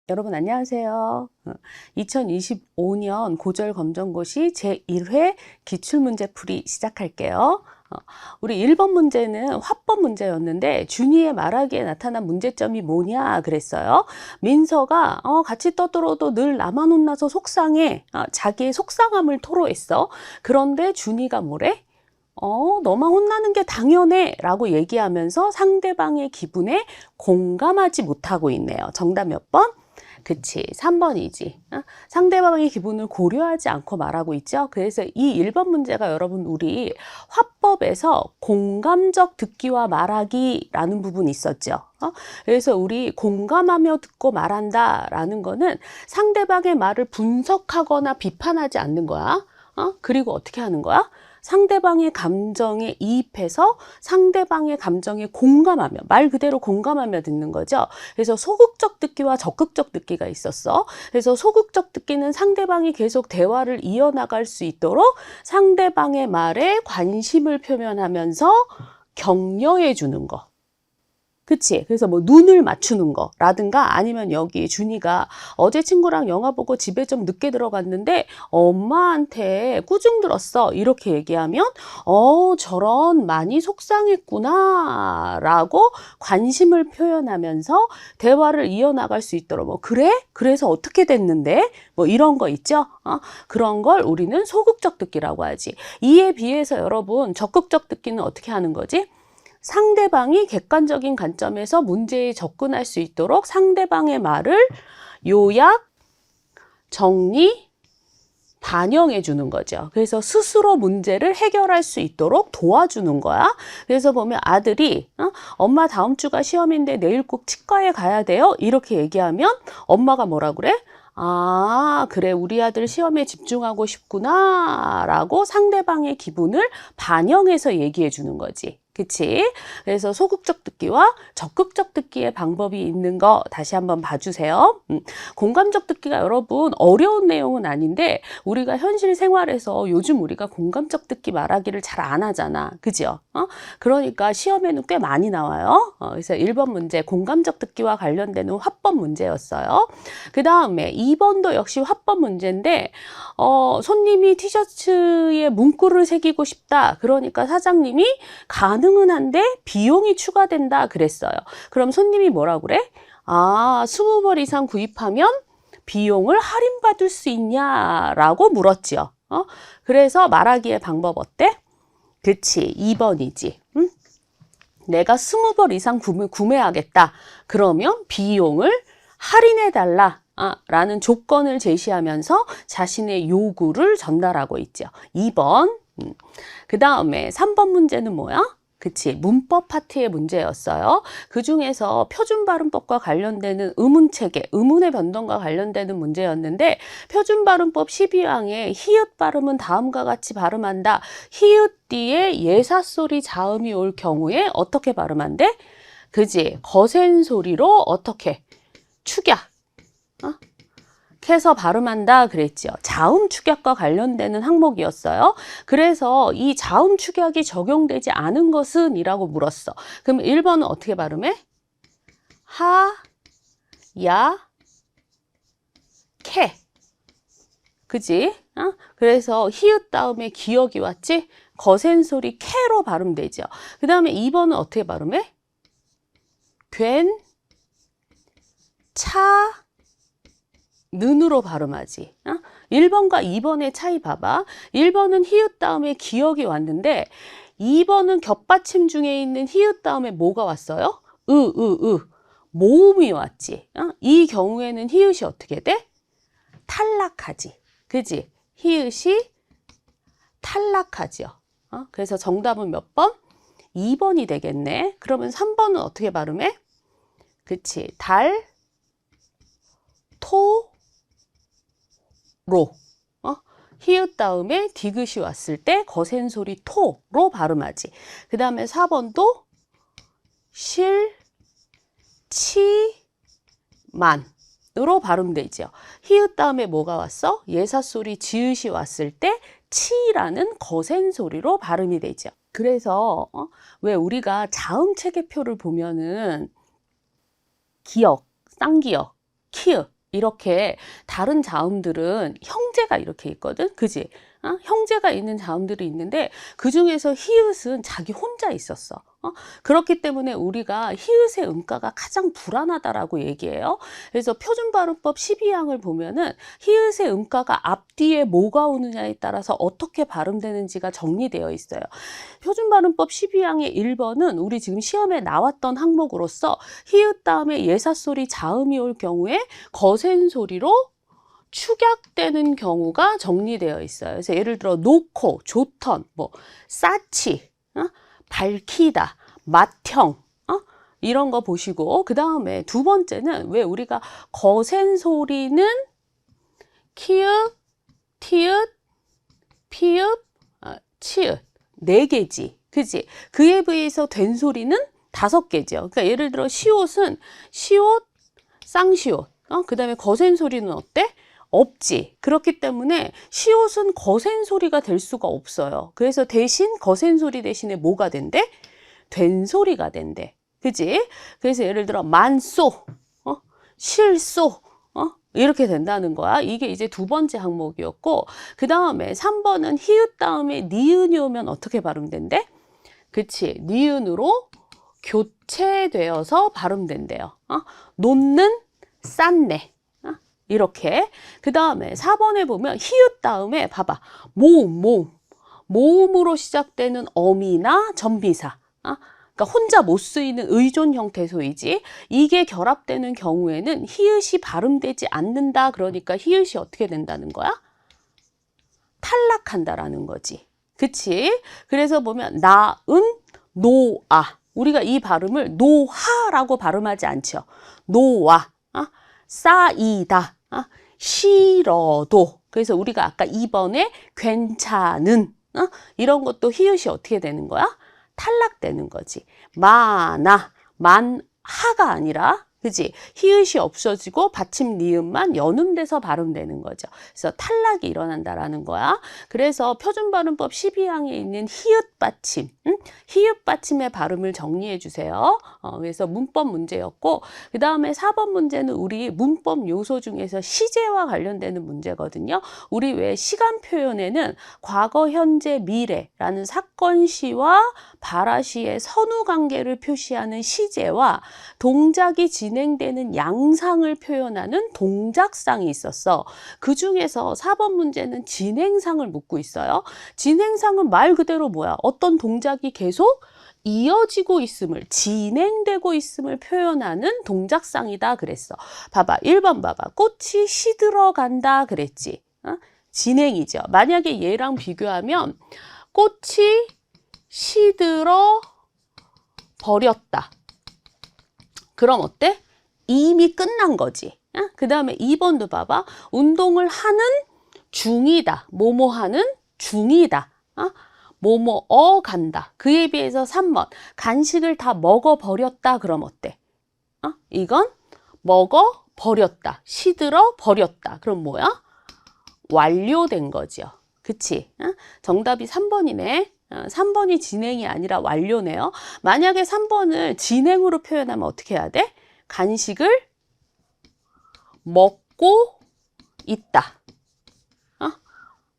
여러분 안녕하세요. 2025년 고졸검정고시 제1회 기출문제풀이 시작할게요. 우리 1번 문제는 화법 문제였는데 준이의 말하기에 나타난 문제점이 뭐냐 그랬어요. 민서가 같이 떠들어도 늘 나만 혼나서 속상해. 자기의 속상함을 토로했어. 그런데 준이가 뭐래? 너만 혼나는 게 당연해 라고 얘기하면서 상대방의 기분에 공감하지 못하고 있네요. 정답 몇 번? 그치, 3번이지. 상대방의 기분을 고려하지 않고 말하고 있죠. 그래서 이 1번 문제가 여러분 우리 화법에서 공감적 듣기와 말하기라는 부분이 있었죠. 그래서 우리 공감하며 듣고 말한다 라는 거는 상대방의 말을 분석하거나 비판하지 않는 거야. 그리고 어떻게 하는 거야? 상대방의 감정에 이입해서 상대방의 감정에 공감하며, 말 그대로 공감하며 듣는 거죠. 그래서 소극적 듣기와 적극적 듣기가 있었어. 그래서 소극적 듣기는 상대방이 계속 대화를 이어나갈 수 있도록 상대방의 말에 관심을 표현하면서 격려해 주는 거. 그치? 그래서 뭐 눈을 맞추는 거라든가 아니면 여기 준이가 어제 친구랑 영화 보고 집에 좀 늦게 들어갔는데 엄마한테 꾸중 들었어. 이렇게 얘기하면 저런 많이 속상했구나 라고 관심을 표현하면서 대화를 이어나갈 수 있도록 뭐 그래? 그래서 어떻게 됐는데? 뭐 이런 거 있죠? 그런 걸 우리는 소극적 듣기라고 하지. 이에 비해서 여러분 적극적 듣기는 어떻게 하는 거지? 상대방이 객관적인 관점에서 문제에 접근할 수 있도록 상대방의 말을 요약, 정리, 반영해 주는 거죠. 그래서 스스로 문제를 해결할 수 있도록 도와주는 거야. 그래서 보면 아들이 엄마 다음 주가 시험인데 내일 꼭 치과에 가야 돼요. 이렇게 얘기하면 엄마가 뭐라 그래? 그래 우리 아들 시험에 집중하고 싶구나 라고 상대방의 기분을 반영해서 얘기해 주는 거지. 그치? 그래서 소극적 듣기와 적극적 듣기의 방법이 있는 거 다시 한번 봐주세요. 공감적 듣기가 여러분 어려운 내용은 아닌데 우리가 현실 생활에서 요즘 우리가 공감적 듣기 말하기를 잘 안 하잖아. 그죠? 그러니까 시험에는 꽤 많이 나와요. 그래서 1번 문제 공감적 듣기와 관련되는 화법 문제였어요. 그 다음에 2번도 역시 화법 문제인데 손님이 티셔츠에 문구를 새기고 싶다. 그러니까 사장님이 가능은 한데 비용이 추가된다 그랬어요. 그럼 손님이 뭐라 그래? 20벌 이상 구입하면 비용을 할인받을 수 있냐라고 물었죠. 그래서 말하기의 방법 어때? 그치, 2번이지. 응? 내가 20벌 이상 구매하겠다. 그러면 비용을 할인해달라. 라는 조건을 제시하면서 자신의 요구를 전달하고 있죠. 2번. 그 다음에 3번 문제는 뭐야? 그치, 문법 파트의 문제였어요. 그 중에서 표준발음법과 관련되는 의문체계, 의문의 변동과 관련되는 문제였는데 표준발음법 12항에 히읗 발음은 다음과 같이 발음한다. 히읗 뒤에 예사소리 자음이 올 경우에 어떻게 발음한대? 그지, 거센 소리로 어떻게? 축약. 해서 발음한다 그랬죠. 자음 축약과 관련되는 항목이었어요. 그래서 이 자음 축약이 적용되지 않은 것은 이라고 물었어. 그럼 1번은 어떻게 발음해? 하, 야, 캐. 그지? 그래서 히읗 다음에 기억이 왔지? 거센 소리 캐로 발음되죠. 그 다음에 2번은 어떻게 발음해? 괜, 차, 는으로 발음하지. 1번과 2번의 차이 봐봐. 1번은 히읗 다음에 기억이 왔는데 2번은 겹받침 중에 있는 히읗 다음에 뭐가 왔어요? 모음이 왔지. 이 경우에는 히읗이 어떻게 돼? 탈락하지. 그지? 히읗이 탈락하죠. 그래서 정답은 몇 번? 2번이 되겠네. 그러면 3번은 어떻게 발음해? 그치? 달, 토, 로. 히읗 다음에 디귿이 왔을 때 거센 소리 토로 발음하지. 그 다음에 4번도 실, 치, 만으로 발음되죠. 히읗 다음에 뭐가 왔어? 예사소리 지읒이 왔을 때 치라는 거센 소리로 발음이 되죠. 그래서 왜 우리가 자음 체계표를 보면은 기역, 쌍기역, 키읔 이렇게 다른 자음들은 형제가 이렇게 있거든. 그지? 형제가 있는 자음들이 있는데 그 중에서 히읗은 자기 혼자 있었어. 그렇기 때문에 우리가 히읗의 음가가 가장 불안하다라고 얘기해요. 그래서 표준발음법 12항을 보면은 히읗의 음가가 앞뒤에 뭐가 오느냐에 따라서 어떻게 발음되는지가 정리되어 있어요. 표준발음법 12항의 1번은 우리 지금 시험에 나왔던 항목으로서 히읗 다음에 예사소리 자음이 올 경우에 거센 소리로 축약되는 경우가 정리되어 있어요. 그래서 예를 들어 놓고, 좋던, 뭐 쌓지, 밝히다, 맏형, 이런 거 보시고, 그 다음에 두 번째는 왜 우리가 거센 소리는 키읔, 티읕, 피읕, 치읓 4개지. 그지? 그에 비해서 된 소리는 5개죠. 그러니까 예를 들어 시옷은 시옷, 쌍시옷. 그 다음에 거센 소리는 어때? 없지. 그렇기 때문에 시옷은 거센 소리가 될 수가 없어요. 그래서 대신 거센 소리 대신에 뭐가 된대? 된 소리가 된대. 그지? 그래서 예를 들어 만소, 실소, 이렇게 된다는 거야. 이게 이제 두 번째 항목이었고, 그 다음에 3번은 히읗 다음에 니은이 오면 어떻게 발음된대? 그치? 니은으로 교체되어서 발음된대요. 놓는, 쌌네. 이렇게. 그 다음에 4번에 보면 히읗 다음에 봐봐. 모음으로 시작되는 어미나 전비사. 그러니까 혼자 못 쓰이는 의존 형태 소이지. 이게 결합되는 경우에는 히읗이 발음되지 않는다. 그러니까 히읗이 어떻게 된다는 거야? 탈락한다라는 거지. 그치? 그래서 보면 나은, 노아. 우리가 이 발음을 노하라고 발음하지 않죠. 노아. 쌓이다. 싫어도. 그래서 우리가 아까 2번에 괜찮은, 이런 것도 히읗이 어떻게 되는 거야? 탈락되는 거지. 많아, 만하가 아니라, 그지? 히읗이 없어지고 받침 니은만 연음돼서 발음되는 거죠. 그래서 탈락이 일어난다라는 거야. 그래서 표준발음법 12항에 있는 히읗 받침, 히읗 받침의 발음을 정리해 주세요. 그래서 문법 문제였고, 그 다음에 4번 문제는 우리 문법 요소 중에서 시제와 관련되는 문제거든요. 우리 왜 시간 표현에는 과거, 현재, 미래라는 사건시와 발화시의 선후 관계를 표시하는 시제와 동작이 진행되는 양상을 표현하는 동작상이 있었어. 그 중에서 4번 문제는 진행상을 묻고 있어요. 진행상은 말 그대로 뭐야? 어떤 동작이 계속 이어지고 있음을, 진행되고 있음을 표현하는 동작상이다 그랬어. 봐봐. 1번 봐봐. 꽃이 시들어간다 그랬지. 진행이죠. 만약에 얘랑 비교하면 꽃이 시들어 버렸다. 그럼 어때? 이미 끝난 거지. 그 다음에 2번도 봐봐. 운동을 하는 중이다. 뭐뭐 하는 중이다. 뭐뭐 간다. 그에 비해서 3번. 간식을 다 먹어버렸다. 그럼 어때? 이건 먹어버렸다. 시들어 버렸다. 그럼 뭐야? 완료된 거죠. 그치? 정답이 3번이네. 3번이 진행이 아니라 완료네요. 만약에 3번을 진행으로 표현하면 어떻게 해야 돼? 간식을 먹고 있다.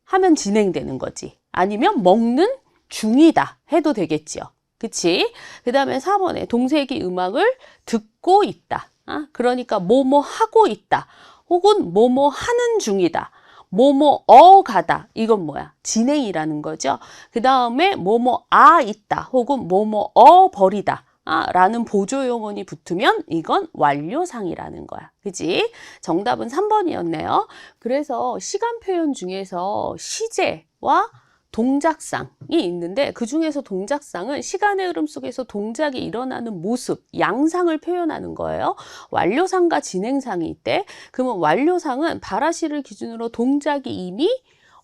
하면 진행되는 거지. 아니면 먹는 중이다 해도 되겠지요. 그치? 그 다음에 4번에 동색이 음악을 듣고 있다. 그러니까 뭐뭐 하고 있다. 혹은 뭐뭐 하는 중이다. 뭐뭐 가다. 이건 뭐야? 진행이라는 거죠. 그 다음에 뭐뭐 있다. 혹은 뭐뭐 버리다. 라는 보조 용언이 붙으면 이건 완료상이라는 거야. 그지? 정답은 3번이었네요. 그래서 시간 표현 중에서 시제와 동작상이 있는데 그 중에서 동작상은 시간의 흐름 속에서 동작이 일어나는 모습, 양상을 표현하는 거예요. 완료상과 진행상이 있대. 그러면 완료상은 발화시를 기준으로 동작이 이미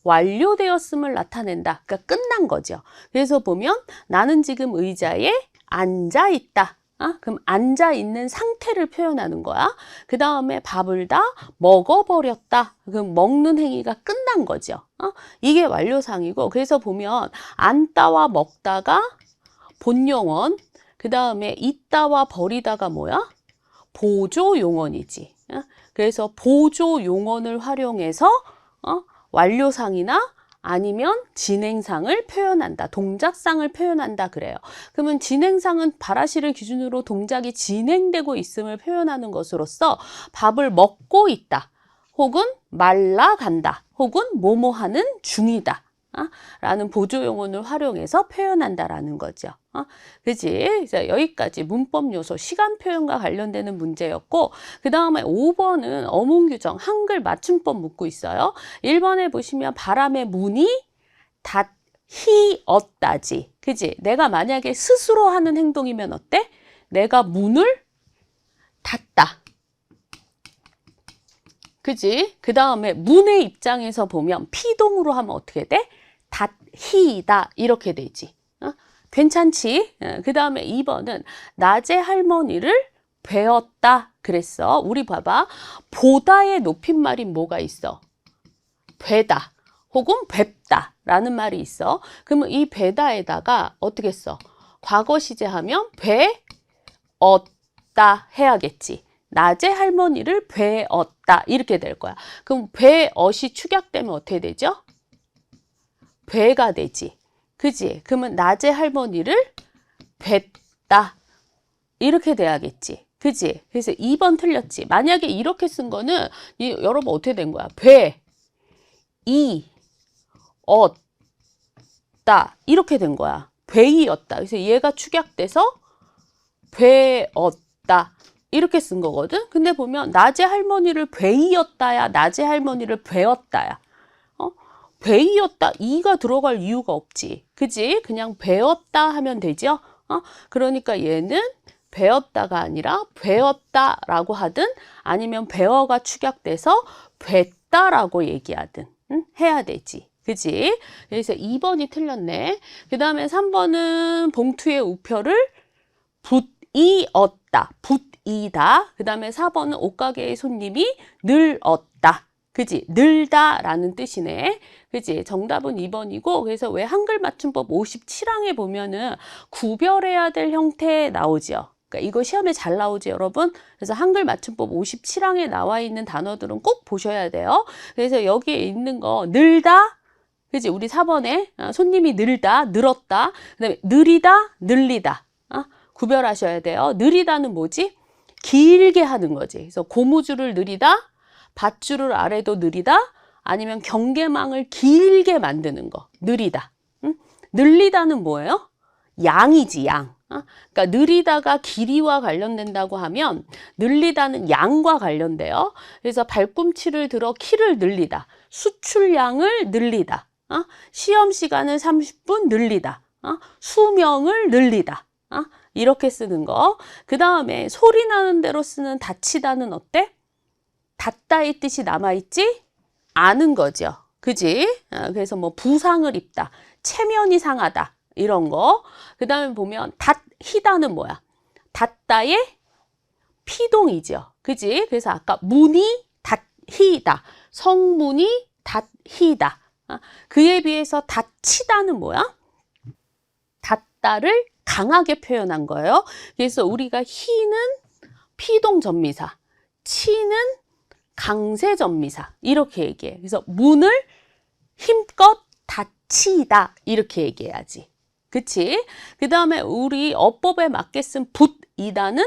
완료되었음을 나타낸다. 그러니까 끝난 거죠. 그래서 보면 나는 지금 의자에 앉아 있다. 그럼 앉아 있는 상태를 표현하는 거야. 그 다음에 밥을 다 먹어버렸다. 그럼 먹는 행위가 끝난 거죠. 이게 완료상이고, 그래서 보면 앉다와 먹다가 본용언, 그 다음에 있다와 버리다가 뭐야? 보조 용언이지. 그래서 보조 용언을 활용해서 완료상이나 아니면 진행상을 표현한다. 동작상을 표현한다 그래요. 그러면 진행상은 발화시를 기준으로 동작이 진행되고 있음을 표현하는 것으로서 밥을 먹고 있다. 혹은 말라간다. 혹은 뭐뭐하는 중이다. 라는 보조 용언을 활용해서 표현한다라는 거죠. 그지? 그래서 여기까지 문법 요소, 시간 표현과 관련되는 문제였고, 그 다음에 5번은 어문 규정, 한글 맞춤법 묻고 있어요. 1번에 보시면 바람의 문이 닫히었다지. 그지? 내가 만약에 스스로 하는 행동이면 어때? 내가 문을 닫다. 그지? 그 다음에 문의 입장에서 보면 피동으로 하면 어떻게 돼? 닫히다 이렇게 되지. 괜찮지? 그 다음에 2번은 낮에 할머니를 뵈었다 그랬어. 우리 봐봐. 보다의 높임말이 뭐가 있어? 뵈다 혹은 뵙다 라는 말이 있어. 그러면 이 뵈다에다가 어떻게 써? 과거 시제하면 뵈었다 해야겠지. 낮에 할머니를 뵈었다 이렇게 될 거야. 그럼 뵈엇이 축약되면 어떻게 되죠? 뵈가 되지. 그지? 그러면 낮에 할머니를 뵀다. 이렇게 돼야겠지. 그지? 그래서 2번 틀렸지. 만약에 이렇게 쓴 거는 여러분 어떻게 된 거야? 뵈이었다. 이렇게 된 거야. 뵈이었다. 그래서 얘가 축약돼서 뵈었다. 이렇게 쓴 거거든. 근데 보면 낮에 할머니를 뵈이었다야. 낮에 할머니를 뵈었다야. 뵈이었다. 이가 들어갈 이유가 없지. 그지? 그냥 뵈었다 하면 되죠? 그러니까 얘는 뵈었다가 아니라 뵈었다라고 하든 아니면 뵈어가 축약돼서 뵀다라고 얘기하든 해야 되지. 그지? 그래서 2번이 틀렸네. 그 다음에 3번은 봉투의 우표를 붓이었다. 붓이다. 그 다음에 4번은 옷가게의 손님이 늘었다. 그지? 늘다라는 뜻이네. 그지? 정답은 2번이고, 그래서 왜 한글 맞춤법 57항에 보면은 구별해야 될 형태 나오죠. 그러니까 이거 시험에 잘 나오죠, 여러분? 그래서 한글 맞춤법 57항에 나와 있는 단어들은 꼭 보셔야 돼요. 그래서 여기에 있는 거, 늘다, 그지? 우리 4번에 손님이 늘다, 늘었다. 그 다음에 느리다, 늘리다. 구별하셔야 돼요. 느리다는 뭐지? 길게 하는 거지. 그래서 고무줄을 느리다, 밧줄을 아래도 느리다, 아니면 경계망을 길게 만드는 거. 느리다. 늘리다는 뭐예요? 양이지, 양. 그러니까 느리다가 길이와 관련된다고 하면 늘리다는 양과 관련돼요. 그래서 발꿈치를 들어 키를 늘리다. 수출량을 늘리다. 시험 시간을 30분 늘리다. 수명을 늘리다. 이렇게 쓰는 거. 그 다음에 소리 나는 대로 쓰는 닫히다는 어때? 닫다의 뜻이 남아있지 않은 거죠. 그지? 그래서 뭐 부상을 입다, 체면이 상하다 이런 거. 그 다음에 보면 닫히다는 뭐야? 닫다의 피동이죠. 그지? 그래서 아까 문이 닫히다, 성문이 닫히다. 그에 비해서 닫히다는 뭐야? 닫다를 강하게 표현한 거예요. 그래서 우리가 히는 피동전미사, 치는 강세전미사 이렇게 얘기해. 그래서 문을 힘껏 닫히다 이렇게 얘기해야지. 그치? 그 다음에 우리 어법에 맞게 쓴 붓이다는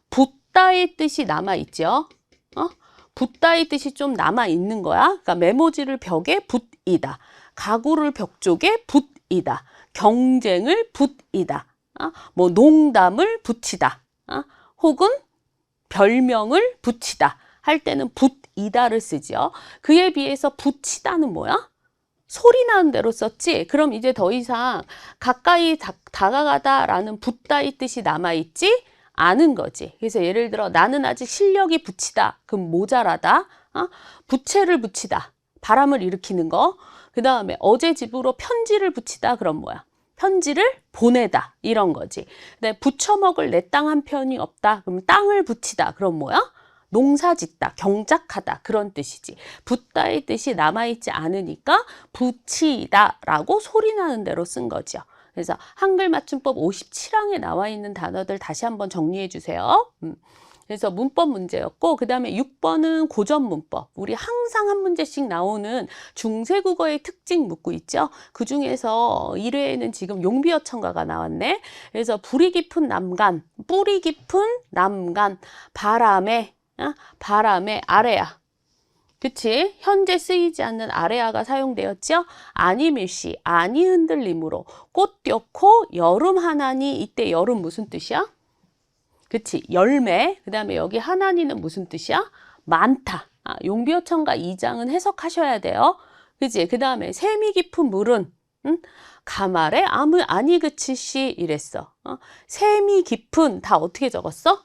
붓다의 뜻이 남아있죠. 붓다의 뜻이 좀 남아있는 거야. 그러니까 메모지를 벽에 붓이다. 가구를 벽 쪽에 붓이다. 경쟁을 붓이다. 뭐 농담을 붙이다. 혹은 별명을 붙이다. 할 때는 붓이다를 쓰죠. 그에 비해서 붙이다는 뭐야? 소리 나는 대로 썼지. 그럼 이제 더 이상 가까이 다가가다 라는 붙다의 뜻이 남아있지 않은 거지. 그래서 예를 들어 나는 아직 실력이 붙이다. 그럼 모자라다. 부채를 붙이다. 바람을 일으키는 거. 그 다음에 어제 집으로 편지를 붙이다. 그럼 뭐야? 편지를 보내다. 이런 거지. 근데 부쳐먹을 내 땅 한 편이 없다. 그럼 땅을 붙이다. 그럼 뭐야? 농사짓다, 경작하다 그런 뜻이지. 붙다의 뜻이 남아있지 않으니까 붙이다라고 소리나는 대로 쓴 거죠. 그래서 한글 맞춤법 57항에 나와 있는 단어들 다시 한번 정리해 주세요. 그래서 문법 문제였고, 그 다음에 6번은 고전 문법. 우리 항상 한 문제씩 나오는 중세국어의 특징 묻고 있죠. 그 중에서 1회에는 지금 용비어천가가 나왔네. 그래서 뿌리 깊은 남간, 바람에 아래야. 그치? 현재 쓰이지 않는 아래아가 사용되었죠? 아니 밀시, 아니 흔들림으로 꽃 띄었고 여름 하나니. 이때 여름 무슨 뜻이야? 그치? 열매. 그 다음에 여기 하나니는 무슨 뜻이야? 많다. 용비어천가 2장은 해석하셔야 돼요. 그치? 그 다음에 샘이 깊은 물은 가말에 아니 그치시 이랬어. 샘이 깊은 다 어떻게 적었어?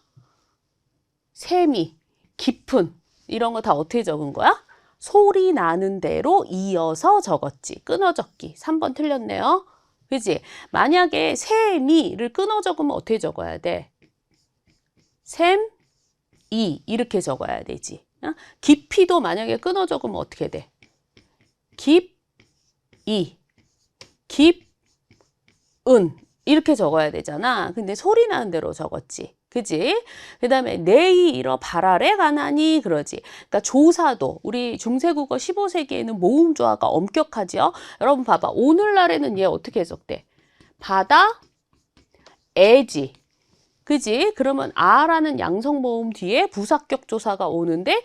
샘이 깊은 이런 거 다 어떻게 적은 거야? 소리 나는 대로 이어서 적었지. 끊어 적기. 3번 틀렸네요. 그치? 만약에 샘이를 끊어 적으면 어떻게 적어야 돼? 샘, 이 이렇게 적어야 되지. 깊이도 만약에 끊어 적으면 어떻게 돼? 깊, 이, 깊, 은 이렇게 적어야 되잖아. 근데 소리 나는 대로 적었지. 그지? 그 다음에 내이 이러 발아래 가나니 그러지. 그러니까 조사도 우리 중세국어 15세기에는 모음조화가 엄격하죠. 여러분 봐봐. 오늘날에는 얘 어떻게 해석돼? 바다, 애지. 그지? 그러면 아라는 양성모음 뒤에 부사격 조사가 오는데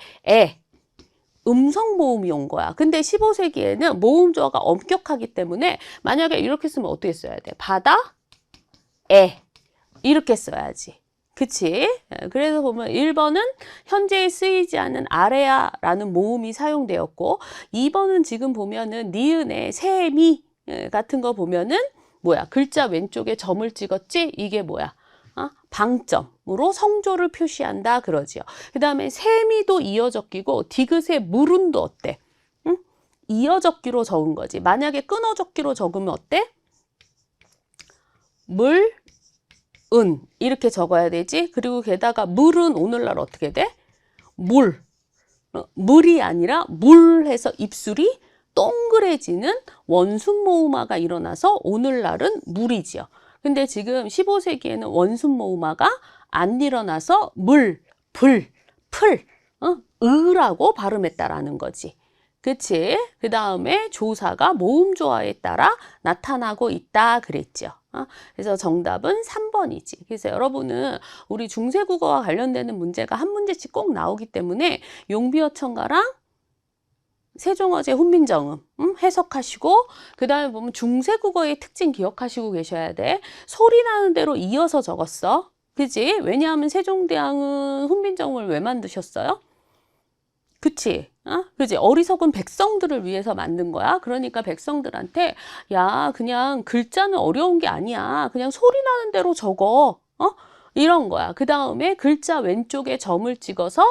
음성모음이 온 거야. 근데 15세기에는 모음조화가 엄격하기 때문에 만약에 이렇게 쓰면 어떻게 써야 돼? 바다, 이렇게 써야지. 그치? 그래서 보면 1번은 현재에 쓰이지 않는 아래야라는 모음이 사용되었고 2번은 지금 보면은 니은의 세미 같은 거 보면은 뭐야? 글자 왼쪽에 점을 찍었지? 이게 뭐야? 방점으로 성조를 표시한다 그러지요. 그 다음에 세미도 이어적기고 디귿의 물은도 어때? 이어적기로 적은 거지. 만약에 끊어적기로 적으면 어때? 물, 은 이렇게 적어야 되지. 그리고 게다가 물은 오늘날 어떻게 돼? 물이 아니라 물 해서 입술이 동그래지는 원순모음화가 일어나서 오늘날은 물이지요. 근데 지금 15세기에는 원순모음화가 안 일어나서 물, 불, 풀, 으라고 발음했다라는 거지. 그치? 그 다음에 조사가 모음조화에 따라 나타나고 있다 그랬죠. 그래서 정답은 3번이지. 그래서 여러분은 우리 중세국어와 관련되는 문제가 한 문제씩 꼭 나오기 때문에 용비어천가랑 세종어제 훈민정음 해석하시고 그 다음에 보면 중세국어의 특징 기억하시고 계셔야 돼. 소리 나는 대로 이어서 적었어. 그지? 왜냐하면 세종대왕은 훈민정음을 왜 만드셨어요? 그치? 그지? 어리석은 백성들을 위해서 만든 거야. 그러니까 백성들한테 야, 그냥 글자는 어려운 게 아니야. 그냥 소리 나는 대로 적어. 이런 거야. 그 다음에 글자 왼쪽에 점을 찍어서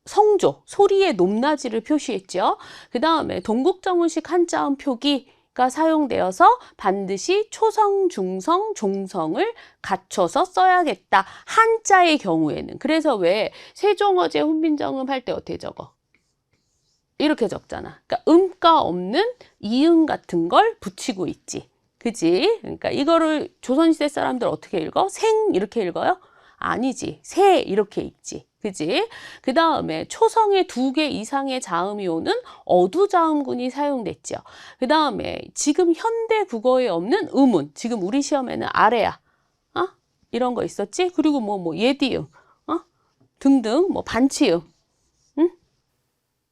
성조, 소리의 높낮이를 표시했죠. 그 다음에 동국정음식 한자음 표기가 사용되어서 반드시 초성, 중성, 종성을 갖춰서 써야겠다. 한자의 경우에는. 그래서 왜 세종어제 훈민정음 할 때 어떻게 적어? 이렇게 적잖아. 그러니까 음가 없는 이음 같은 걸 붙이고 있지. 그지? 그러니까 이거를 조선시대 사람들 어떻게 읽어? 생 이렇게 읽어요? 아니지. 세 이렇게 읽지. 그지? 그 다음에 초성에 2개 이상의 자음이 오는 어두자음군이 사용됐죠. 그 다음에 지금 현대 국어에 없는 음운. 지금 우리 시험에는 아래야. 이런 거 있었지? 그리고 뭐 예디음. 등등 반치음.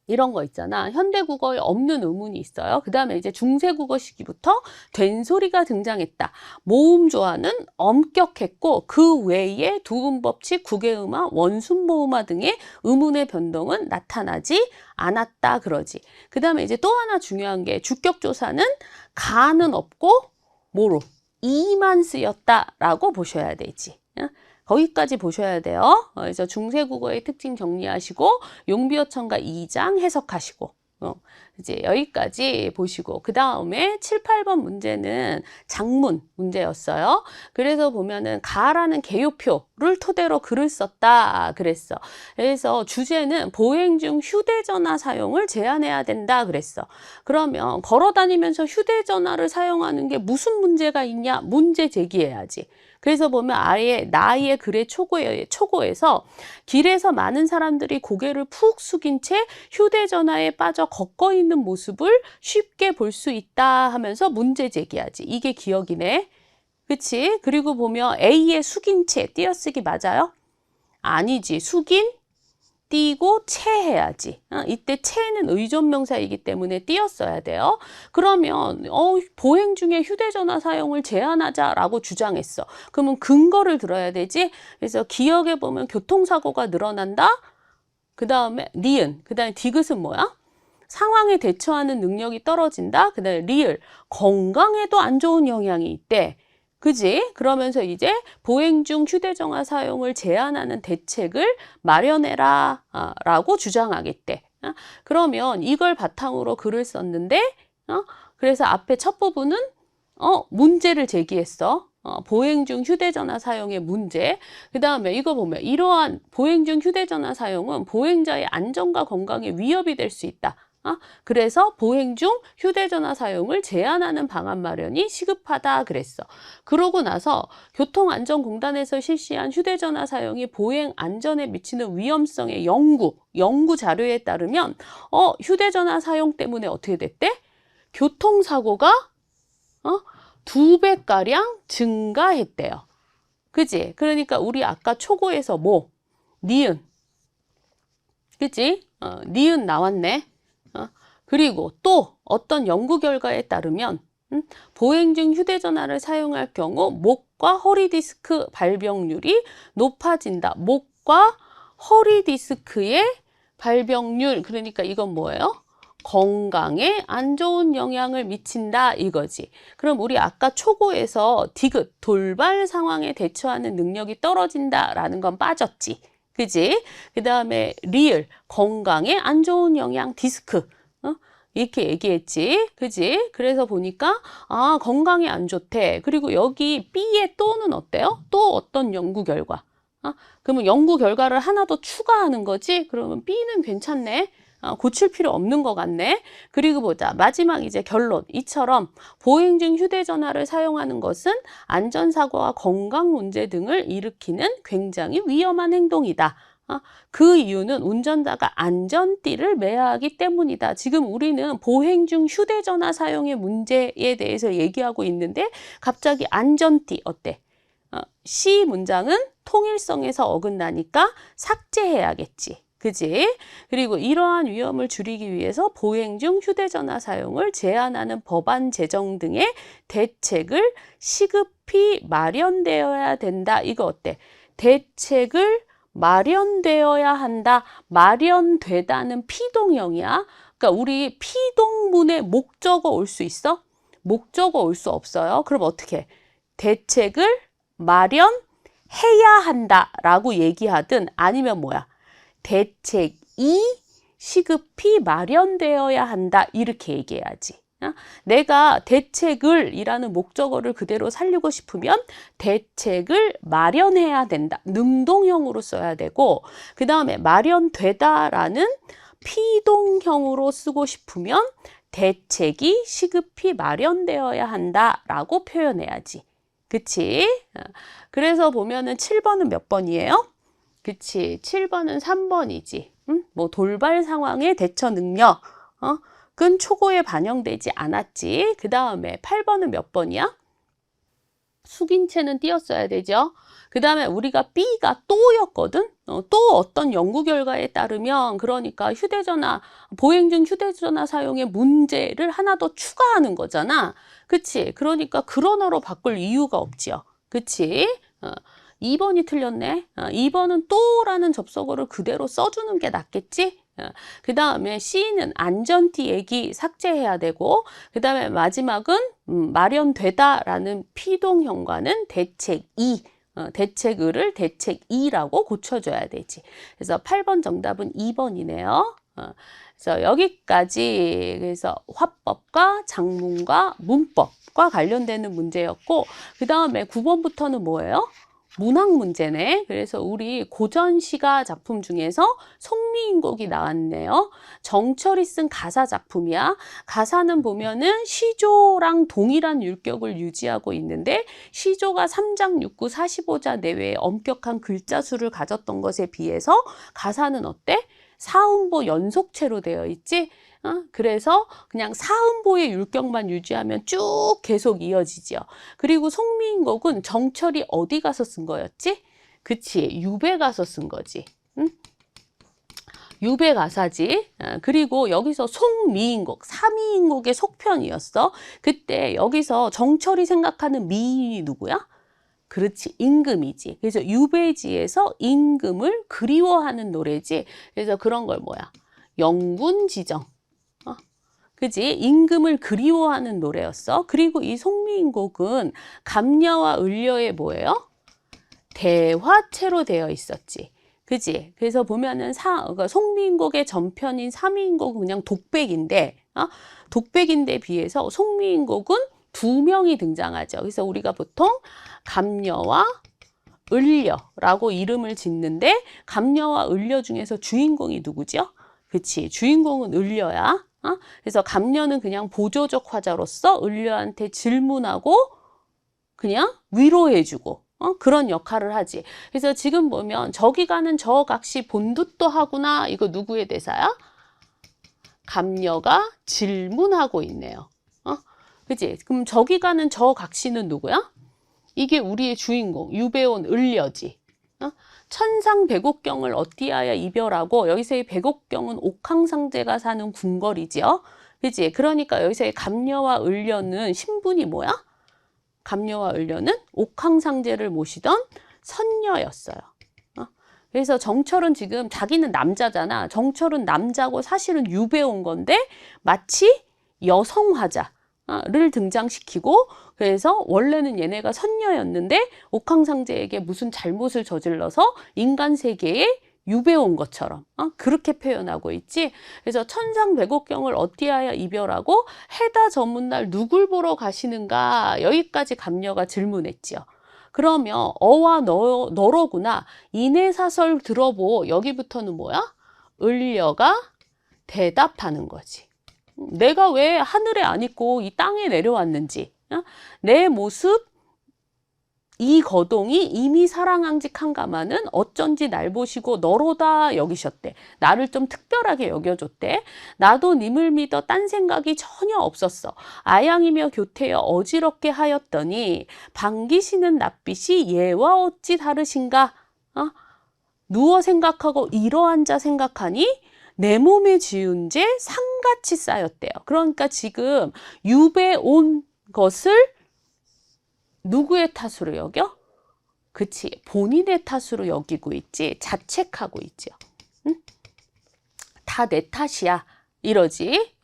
이런 거 있잖아. 현대국어에 없는 의문이 있어요. 그 다음에 이제 중세국어 시기부터 된소리가 등장했다. 모음조화는 엄격했고 그 외에 두음법칙, 구개음화, 원순모음화 등의 의문의 변동은 나타나지 않았다 그러지. 그 다음에 이제 또 하나 중요한 게 주격조사는 가는 없고 뭐로? 이만 쓰였다라고 보셔야 되지. 거기까지 보셔야 돼요. 그래서 중세국어의 특징 정리하시고 용비어천가 2장 해석하시고 이제 여기까지 보시고 그 다음에 7, 8번 문제는 작문 문제였어요. 그래서 보면은 가라는 개요표를 토대로 글을 썼다 그랬어. 그래서 주제는 보행 중 휴대전화 사용을 제한해야 된다 그랬어. 그러면 걸어 다니면서 휴대전화를 사용하는 게 무슨 문제가 있냐? 문제 제기해야지. 그래서 보면 아예 나의 글의 초고에서 길에서 많은 사람들이 고개를 푹 숙인 채 휴대전화에 빠져 걷고 있는 모습을 쉽게 볼 수 있다 하면서 문제 제기하지. 이게 기억이네. 그치? 그리고 보면 A의 숙인 채 띄어쓰기 맞아요? 아니지. 숙인 띄고 채 해야지. 이때 채는 의존명사이기 때문에 띄었어야 돼요. 그러면 보행 중에 휴대전화 사용을 제한하자라고 주장했어. 그러면 근거를 들어야 되지. 그래서 기억에 보면 교통사고가 늘어난다. 그 다음에 니은, 그 다음에 디귿은 뭐야? 상황에 대처하는 능력이 떨어진다. 그 다음에 리을, 건강에도 안 좋은 영향이 있대. 그지? 그러면서 이제 보행 중 휴대전화 사용을 제한하는 대책을 마련해라 라고 주장하겠대. 그러면 이걸 바탕으로 글을 썼는데 그래서 앞에 첫 부분은 문제를 제기했어. 보행 중 휴대전화 사용의 문제. 그 다음에 이거 보면 이러한 보행 중 휴대전화 사용은 보행자의 안전과 건강에 위협이 될 수 있다. 그래서 보행 중 휴대전화 사용을 제한하는 방안 마련이 시급하다 그랬어. 그러고 나서 교통안전공단에서 실시한 휴대전화 사용이 보행 안전에 미치는 위험성의 연구 자료에 따르면 휴대전화 사용 때문에 어떻게 됐대? 교통사고가 2배가량 증가했대요. 그지? 그러니까 우리 아까 초고에서 니은. 그지? 니은 나왔네. 그리고 또 어떤 연구 결과에 따르면 보행 중 휴대전화를 사용할 경우 목과 허리 디스크 발병률이 높아진다. 목과 허리 디스크의 발병률. 그러니까 이건 뭐예요? 건강에 안 좋은 영향을 미친다 이거지. 그럼 우리 아까 초고에서 디귿, 돌발 상황에 대처하는 능력이 떨어진다라는 건 빠졌지. 그지? 그 다음에 리을, 건강에 안 좋은 영향, 디스크. 이렇게 얘기했지. 그지? 그래서 보니까 건강에 안 좋대. 그리고 여기 B의 또는 어때요? 또 어떤 연구 결과. 그러면 연구 결과를 하나 더 추가하는 거지? 그러면 B는 괜찮네. 고칠 필요 없는 것 같네. 그리고 보자. 마지막 이제 결론. 이처럼 보행 중 휴대전화를 사용하는 것은 안전사고와 건강 문제 등을 일으키는 굉장히 위험한 행동이다. 그 이유는 운전자가 안전띠를 매야 하기 때문이다. 지금 우리는 보행 중 휴대전화 사용의 문제에 대해서 얘기하고 있는데 갑자기 안전띠 어때? C 문장은 통일성에서 어긋나니까 삭제해야겠지. 그지? 그리고 이러한 위험을 줄이기 위해서 보행 중 휴대전화 사용을 제한하는 법안 제정 등의 대책을 시급히 마련되어야 된다. 이거 어때? 대책을 마련되어야 한다. 마련되다는 피동형이야. 그러니까 우리 피동문에 목적어 올 수 있어? 목적어 올 수 없어요. 그럼 어떻게? 대책을 마련해야 한다라고 얘기하든 아니면 뭐야? 대책이 시급히 마련되어야 한다. 이렇게 얘기해야지. 내가 대책을 이라는 목적어를 그대로 살리고 싶으면 대책을 마련해야 된다. 능동형으로 써야 되고 그 다음에 마련되다라는 피동형으로 쓰고 싶으면 대책이 시급히 마련되어야 한다라고 표현해야지. 그치? 그래서 보면은 7번은 몇 번이에요? 그치. 7번은 3번이지. 뭐 돌발 상황의 대처 능력. 은 초고에 반영되지 않았지. 그 다음에 8번은 몇 번이야? 숙인체는 띄었어야 되죠. 그 다음에 우리가 B가 또였거든. 또 어떤 연구 결과에 따르면 그러니까 보행 중 휴대전화 사용의 문제를 하나 더 추가하는 거잖아. 그치? 그러니까 그러나로 바꿀 이유가 없지요. 그치? 2번이 틀렸네. 2번은 또라는 접속어를 그대로 써주는 게 낫겠지? 그 다음에 C는 안전띠 얘기 삭제해야 되고 그 다음에 마지막은 마련되다라는 피동형과는 대책이 대책을을 대책이라고 고쳐줘야 되지. 그래서 8번 정답은 2번이네요. 그래서 여기까지 그래서 화법과 작문과 문법과 관련되는 문제였고 그 다음에 9번부터는 뭐예요? 문학 문제네. 그래서 우리 고전시가 작품 중에서 송미인곡이 나왔네요. 정철이 쓴 가사 작품이야. 가사는 보면은 시조랑 동일한 율격을 유지하고 있는데 시조가 3장 6구 45자 내외의 엄격한 글자 수를 가졌던 것에 비해서 가사는 어때? 사음보 연속체로 되어 있지? 그래서 그냥 사음보의 율격만 유지하면 쭉 계속 이어지죠. 그리고 송미인곡은 정철이 어디 가서 쓴 거였지? 그치, 유배 가서 쓴 거지. 응? 유배 가사지. 그리고 여기서 송미인곡, 삼미인곡의 속편이었어. 그때 여기서 정철이 생각하는 미인이 누구야? 그렇지, 임금이지. 그래서 유배지에서 임금을 그리워하는 노래지. 그래서 그런 걸 뭐야? 영군지정. 그지? 임금을 그리워하는 노래였어. 그리고 이 송미인곡은 감녀와 을려의 뭐예요? 대화체로 되어 있었지. 그지? 그래서 보면은 그러니까 송미인곡의 전편인 삼미인곡은 그냥 독백인데, 독백인데 비해서 송미인곡은 두 명이 등장하죠. 그래서 우리가 보통 감녀와 을려라고 이름을 짓는데, 감녀와 을려 중에서 주인공이 누구죠? 그치? 주인공은 을려야. 그래서 감녀는 그냥 보조적 화자로서 을려한테 질문하고 그냥 위로해주고 그런 역할을 하지. 그래서 지금 보면 저기 가는 저 각시 본둣도 하구나. 이거 누구의 대사야? 감녀가 질문하고 있네요. 그치? 그럼 저기 가는 저 각시는 누구야? 이게 우리의 주인공, 유배온 을려지. 천상 백옥경을 어찌하여 이별하고, 여기서의 백옥경은 옥황상제가 사는 궁궐이지요. 그치? 그러니까 여기서의 감녀와 을려는 신분이 뭐야? 감녀와 을려는 옥황상제를 모시던 선녀였어요. 그래서 정철은 지금 자기는 남자잖아. 정철은 남자고 사실은 유배온 건데 마치 여성화자를 등장시키고, 그래서 원래는 얘네가 선녀였는데 옥황상제에게 무슨 잘못을 저질러서 인간 세계에 유배온 것처럼 그렇게 표현하고 있지. 그래서 천상백옥경을 어찌하여 이별하고 해다 저문날 누굴 보러 가시는가, 여기까지 감녀가 질문했지요. 그러면 어와 너로구나, 인해사설 들어보, 여기부터는 뭐야? 을려가 대답하는 거지. 내가 왜 하늘에 안 있고 이 땅에 내려왔는지, 내 모습 이 거동이 이미 사랑앙직한가마는 어쩐지 날 보시고 너로다 여기셨대. 나를 좀 특별하게 여겨줬대. 나도 님을 믿어 딴 생각이 전혀 없었어. 아양이며 교태여 어지럽게 하였더니 반기시는 낯빛이 얘와 어찌 다르신가? 누워 생각하고 일어 앉아 생각하니 내 몸에 지은 죄 상같이 쌓였대요. 그러니까 지금 유배 온 것을 누구의 탓으로 여겨? 그치, 본인의 탓으로 여기고 있지. 자책하고 있죠. 응? 다 내 탓이야. 이러지.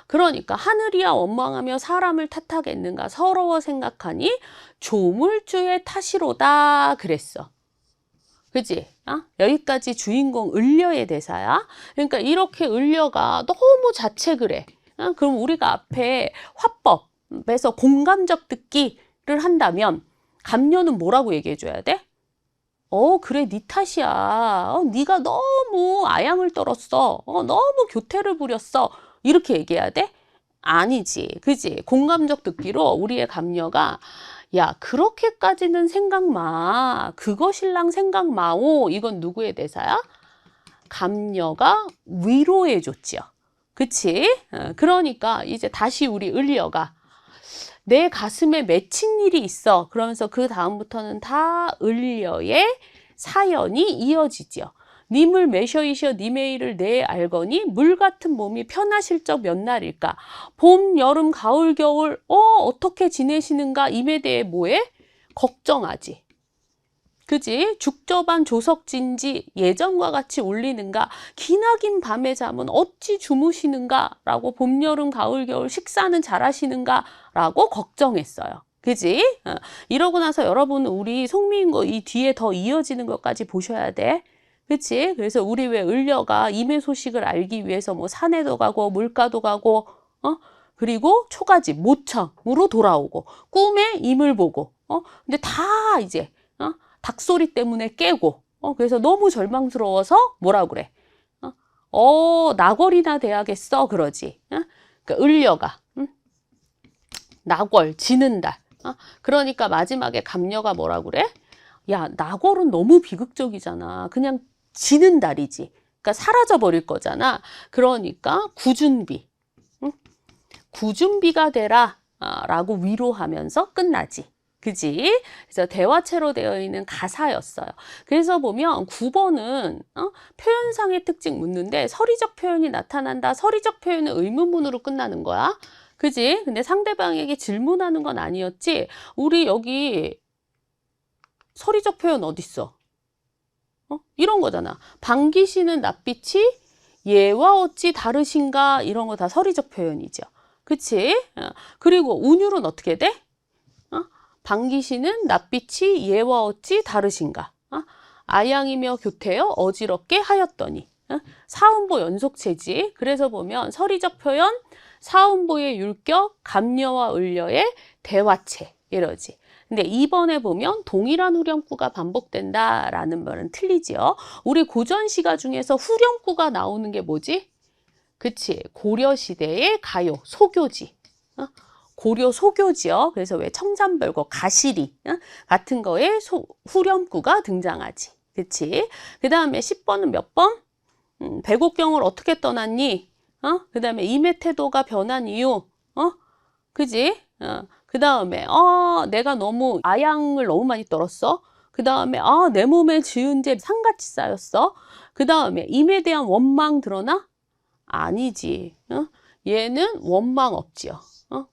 그러니까 하늘이야 원망하며 사람을 탓하겠는가, 서러워 생각하니 조물주의 탓이로다 그랬어. 그치? 여기까지 주인공 을려의 대사야. 그러니까 이렇게 을려가 너무 자책을 해. 그럼 우리가 앞에 화법에서 공감적 듣기를 한다면 감녀는 뭐라고 얘기해 줘야 돼? 그래, 네 탓이야. 네가 너무 아양을 떨었어. 너무 교태를 부렸어. 이렇게 얘기해야 돼? 아니지. 그지? 공감적 듣기로 우리의 감녀가, 야, 그렇게까지는 생각 마. 그거 신랑 생각 마오. 이건 누구의 대사야? 감녀가 위로해 줬지요. 그치? 그러니까 이제 다시 우리 을려가 내 가슴에 맺힌 일이 있어. 그러면서 그 다음부터는 다 을려의 사연이 이어지지요. 님을 매셔이셔 님의 일을 내 알거니 물 같은 몸이 편하실 적 몇 날일까? 봄, 여름, 가을, 겨울 어떻게 지내시는가? 임에 대해 뭐해? 걱정하지. 그지? 죽저반 조석진지 예전과 같이 울리는가? 기나긴 밤의 잠은 어찌 주무시는가? 라고 봄, 여름, 가을, 겨울 식사는 잘하시는가? 라고 걱정했어요. 그지? 이러고 나서 여러분은 우리 송미인곡 이 뒤에 더 이어지는 것까지 보셔야 돼. 그치? 그래서 우리 왜 을려가 임의 소식을 알기 위해서 뭐 산에도 가고 물가도 가고 그리고 초가집 모청으로 돌아오고 꿈에 임을 보고 근데 다 이제 닭소리 때문에 깨고, 그래서 너무 절망스러워서 뭐라 그래? 낙월이나 돼야겠어. 그러지. 그러니까 을려가. 낙월, 지는 달. 그러니까 마지막에 갑녀가 뭐라 그래? 야, 낙월은 너무 비극적이잖아. 그냥 지는 달이지. 그러니까 사라져 버릴 거잖아. 그러니까 구준비. 구준비가 되라. 라고 위로하면서 끝나지. 그지? 그래서 대화체로 되어 있는 가사였어요. 그래서 보면 9번은 표현상의 특징 묻는데 서리적 표현이 나타난다. 서리적 표현은 의문문으로 끝나는 거야. 그지? 근데 상대방에게 질문하는 건 아니었지. 우리 여기 서리적 표현 어딨어? 이런 거잖아. 방기시는 낯빛이 예와 어찌 다르신가? 이런 거 다 서리적 표현이죠. 그치? 그리고 운율은 어떻게 돼? 방기시는 낯빛이 예와 어찌 다르신가? 아양이며 교태여 어지럽게 하였더니. 사음보 연속체지. 그래서 보면 서리적 표현, 사음보의 율격, 갑녀와 을려의 대화체 이러지. 근데 2번에 보면 동일한 후렴구가 반복된다라는 말은 틀리지요. 우리 고전시가 중에서 후렴구가 나오는 게 뭐지? 그치? 고려시대의 가요, 소교지. 고려 소교지요. 그래서 왜 청산별거, 가시리 같은 거에 후렴구가 등장하지. 그치? 그 다음에 10번은 몇 번? 백옥경을 어떻게 떠났니? 그 다음에 임의 태도가 변한 이유. 그지? 그 다음에 내가 너무 아양을 너무 많이 떨었어. 그 다음에 내 몸에 지은 죄 산같이 쌓였어. 그 다음에 임에 대한 원망 드러나? 아니지. 얘는 원망 없지요.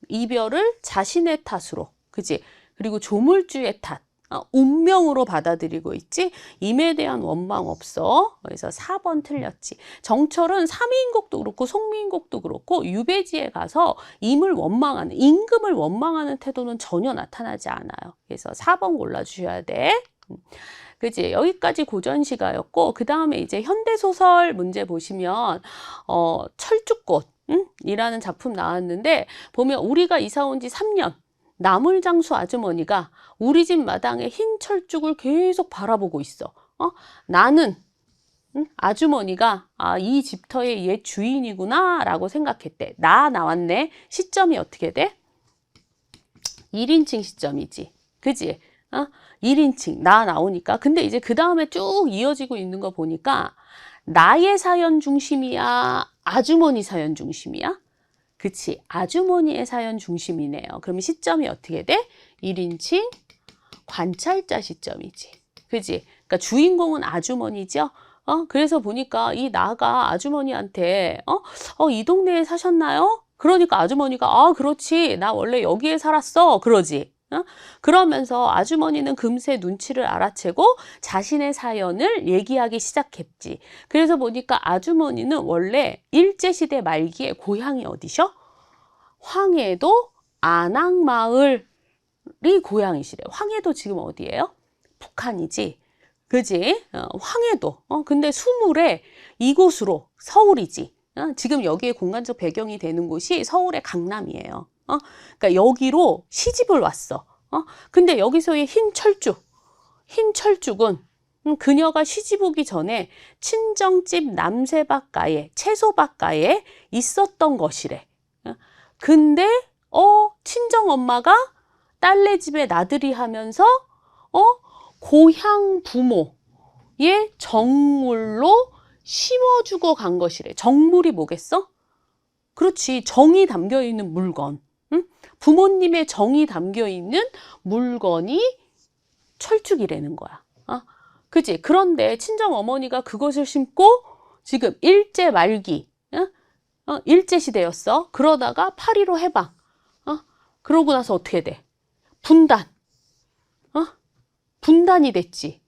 이별을 자신의 탓으로, 그지? 그리고 조물주의 탓, 운명으로 받아들이고 있지? 임에 대한 원망 없어. 그래서 4번 틀렸지. 정철은 삼위인곡도 그렇고 송미인곡도 그렇고 유배지에 가서 임을 원망하는, 임금을 원망하는 태도는 전혀 나타나지 않아요. 그래서 4번 골라주셔야 돼. 그지? 여기까지 고전시가였고, 그 다음에 이제 현대소설 문제 보시면, 철쭉꽃, 이라는 작품 나왔는데, 보면 우리가 이사 온 지 3년, 나물장수 아주머니가 우리 집 마당에 흰 철쭉을 계속 바라보고 있어. 나는, 아주머니가, 이 집터의 옛 주인이구나, 라고 생각했대. 나왔네. 시점이 어떻게 돼? 1인칭 시점이지. 그지? 1인칭 나오니까. 근데 이제 그 다음에 쭉 이어지고 있는 거 보니까 나의 사연 중심이야? 아주머니 사연 중심이야? 그치. 아주머니의 사연 중심이네요. 그럼 시점이 어떻게 돼? 1인칭 관찰자 시점이지. 그지? 그러니까 주인공은 아주머니죠? 그래서 보니까 이 나가 아주머니한테 이 동네에 사셨나요? 그러니까 아주머니가 그렇지. 나 원래 여기에 살았어. 그러지. 그러면서 아주머니는 금세 눈치를 알아채고 자신의 사연을 얘기하기 시작했지. 그래서 보니까 아주머니는 원래 일제시대 말기에 고향이 어디셔? 황해도 안악마을이 고향이시래. 황해도 지금 어디예요? 북한이지. 그지? 황해도. 근데 수물에 이곳으로 서울이지. 지금 여기에 공간적 배경이 되는 곳이 서울의 강남이에요. 그러니까 여기로 시집을 왔어. 근데 여기서의 흰 철쭉은 그녀가 시집 오기 전에 친정집 남새밭가에 채소밭가에 있었던 것이래. 근데 친정 엄마가 딸네 집에 나들이 하면서 고향 부모의 정물로 심어주고 간 것이래. 정물이 뭐겠어? 그렇지. 정이 담겨 있는 물건. 부모님의 정이 담겨 있는 물건이 철쭉이라는 거야. 그치? 그런데 친정 어머니가 그것을 심고 지금 일제 말기, 일제 시대였어. 그러다가 8.15 해방. 그러고 나서 어떻게 돼? 분단이 됐지.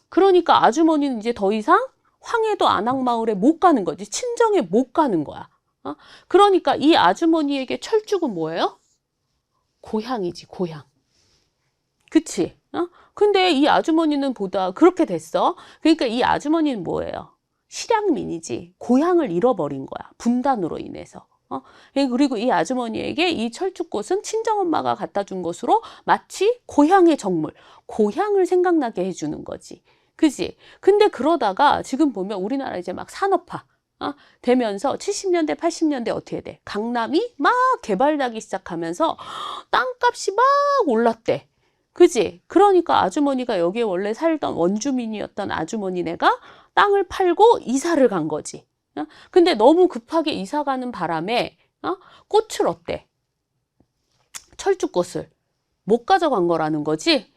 그러니까 아주머니는 이제 더 이상 황해도 안악마을에 못 가는 거지. 친정에 못 가는 거야. 그러니까 이 아주머니에게 철쭉은 뭐예요? 고향이지, 고향. 그치? 근데 이 아주머니는 보다 그렇게 됐어. 그러니까 이 아주머니는 뭐예요? 실향민이지. 고향을 잃어버린 거야. 분단으로 인해서. 그리고 이 아주머니에게 이 철쭉꽃은 친정엄마가 갖다 준 것으로 마치 고향의 정물, 고향을 생각나게 해주는 거지. 그지? 근데 그러다가 지금 보면 우리나라 이제 막 산업화 되면서 70년대, 80년대 어떻게 돼? 강남이 막 개발되기 시작하면서 땅값이 막 올랐대. 그지? 그러니까 아주머니가 여기에 원래 살던 원주민이었던 아주머니네가 땅을 팔고 이사를 간 거지. 근데 너무 급하게 이사 가는 바람에 꽃을 어때? 철쭉꽃을 못 가져간 거라는 거지.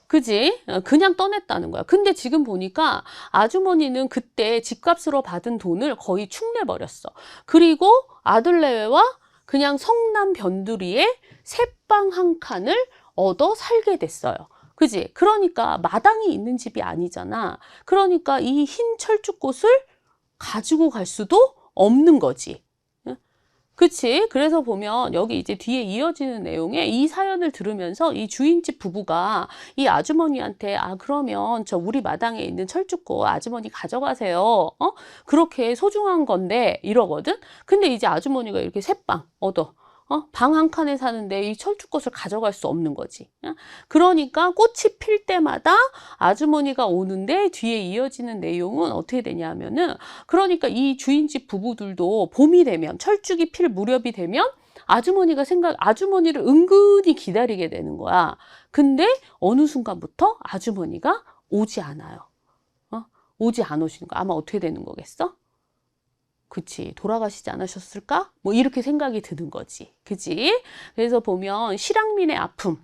그지? 그냥 떠냈다는 거야. 근데 지금 보니까 아주머니는 그때 집값으로 받은 돈을 거의 축내버렸어. 그리고 아들내외와 그냥 성남 변두리에 새방 한 칸을 얻어 살게 됐어요. 그지? 그러니까 마당이 있는 집이 아니잖아. 그러니까 이 흰 철쭉꽃을 가지고 갈 수도 없는 거지. 그치? 그래서 보면 여기 이제 뒤에 이어지는 내용에 이 사연을 들으면서 이 주인집 부부가 이 아주머니한테 그러면 저 우리 마당에 있는 철쭉꽃 아주머니 가져가세요. 그렇게 소중한 건데 이러거든? 근데 이제 아주머니가 이렇게 새빵 얻어. 방 한 칸에 사는데 이 철쭉꽃을 가져갈 수 없는 거지. 그러니까 꽃이 필 때마다 아주머니가 오는데 뒤에 이어지는 내용은 어떻게 되냐면은 그러니까 이 주인집 부부들도 봄이 되면 철쭉이 필 무렵이 되면 아주머니를 은근히 기다리게 되는 거야. 근데 어느 순간부터 아주머니가 오지 않아요. 오지 않으시는 거야. 아마 어떻게 되는 거겠어? 그치, 돌아가시지 않으셨을까? 뭐 이렇게 생각이 드는 거지. 그치? 그래서 보면 실향민의 아픔,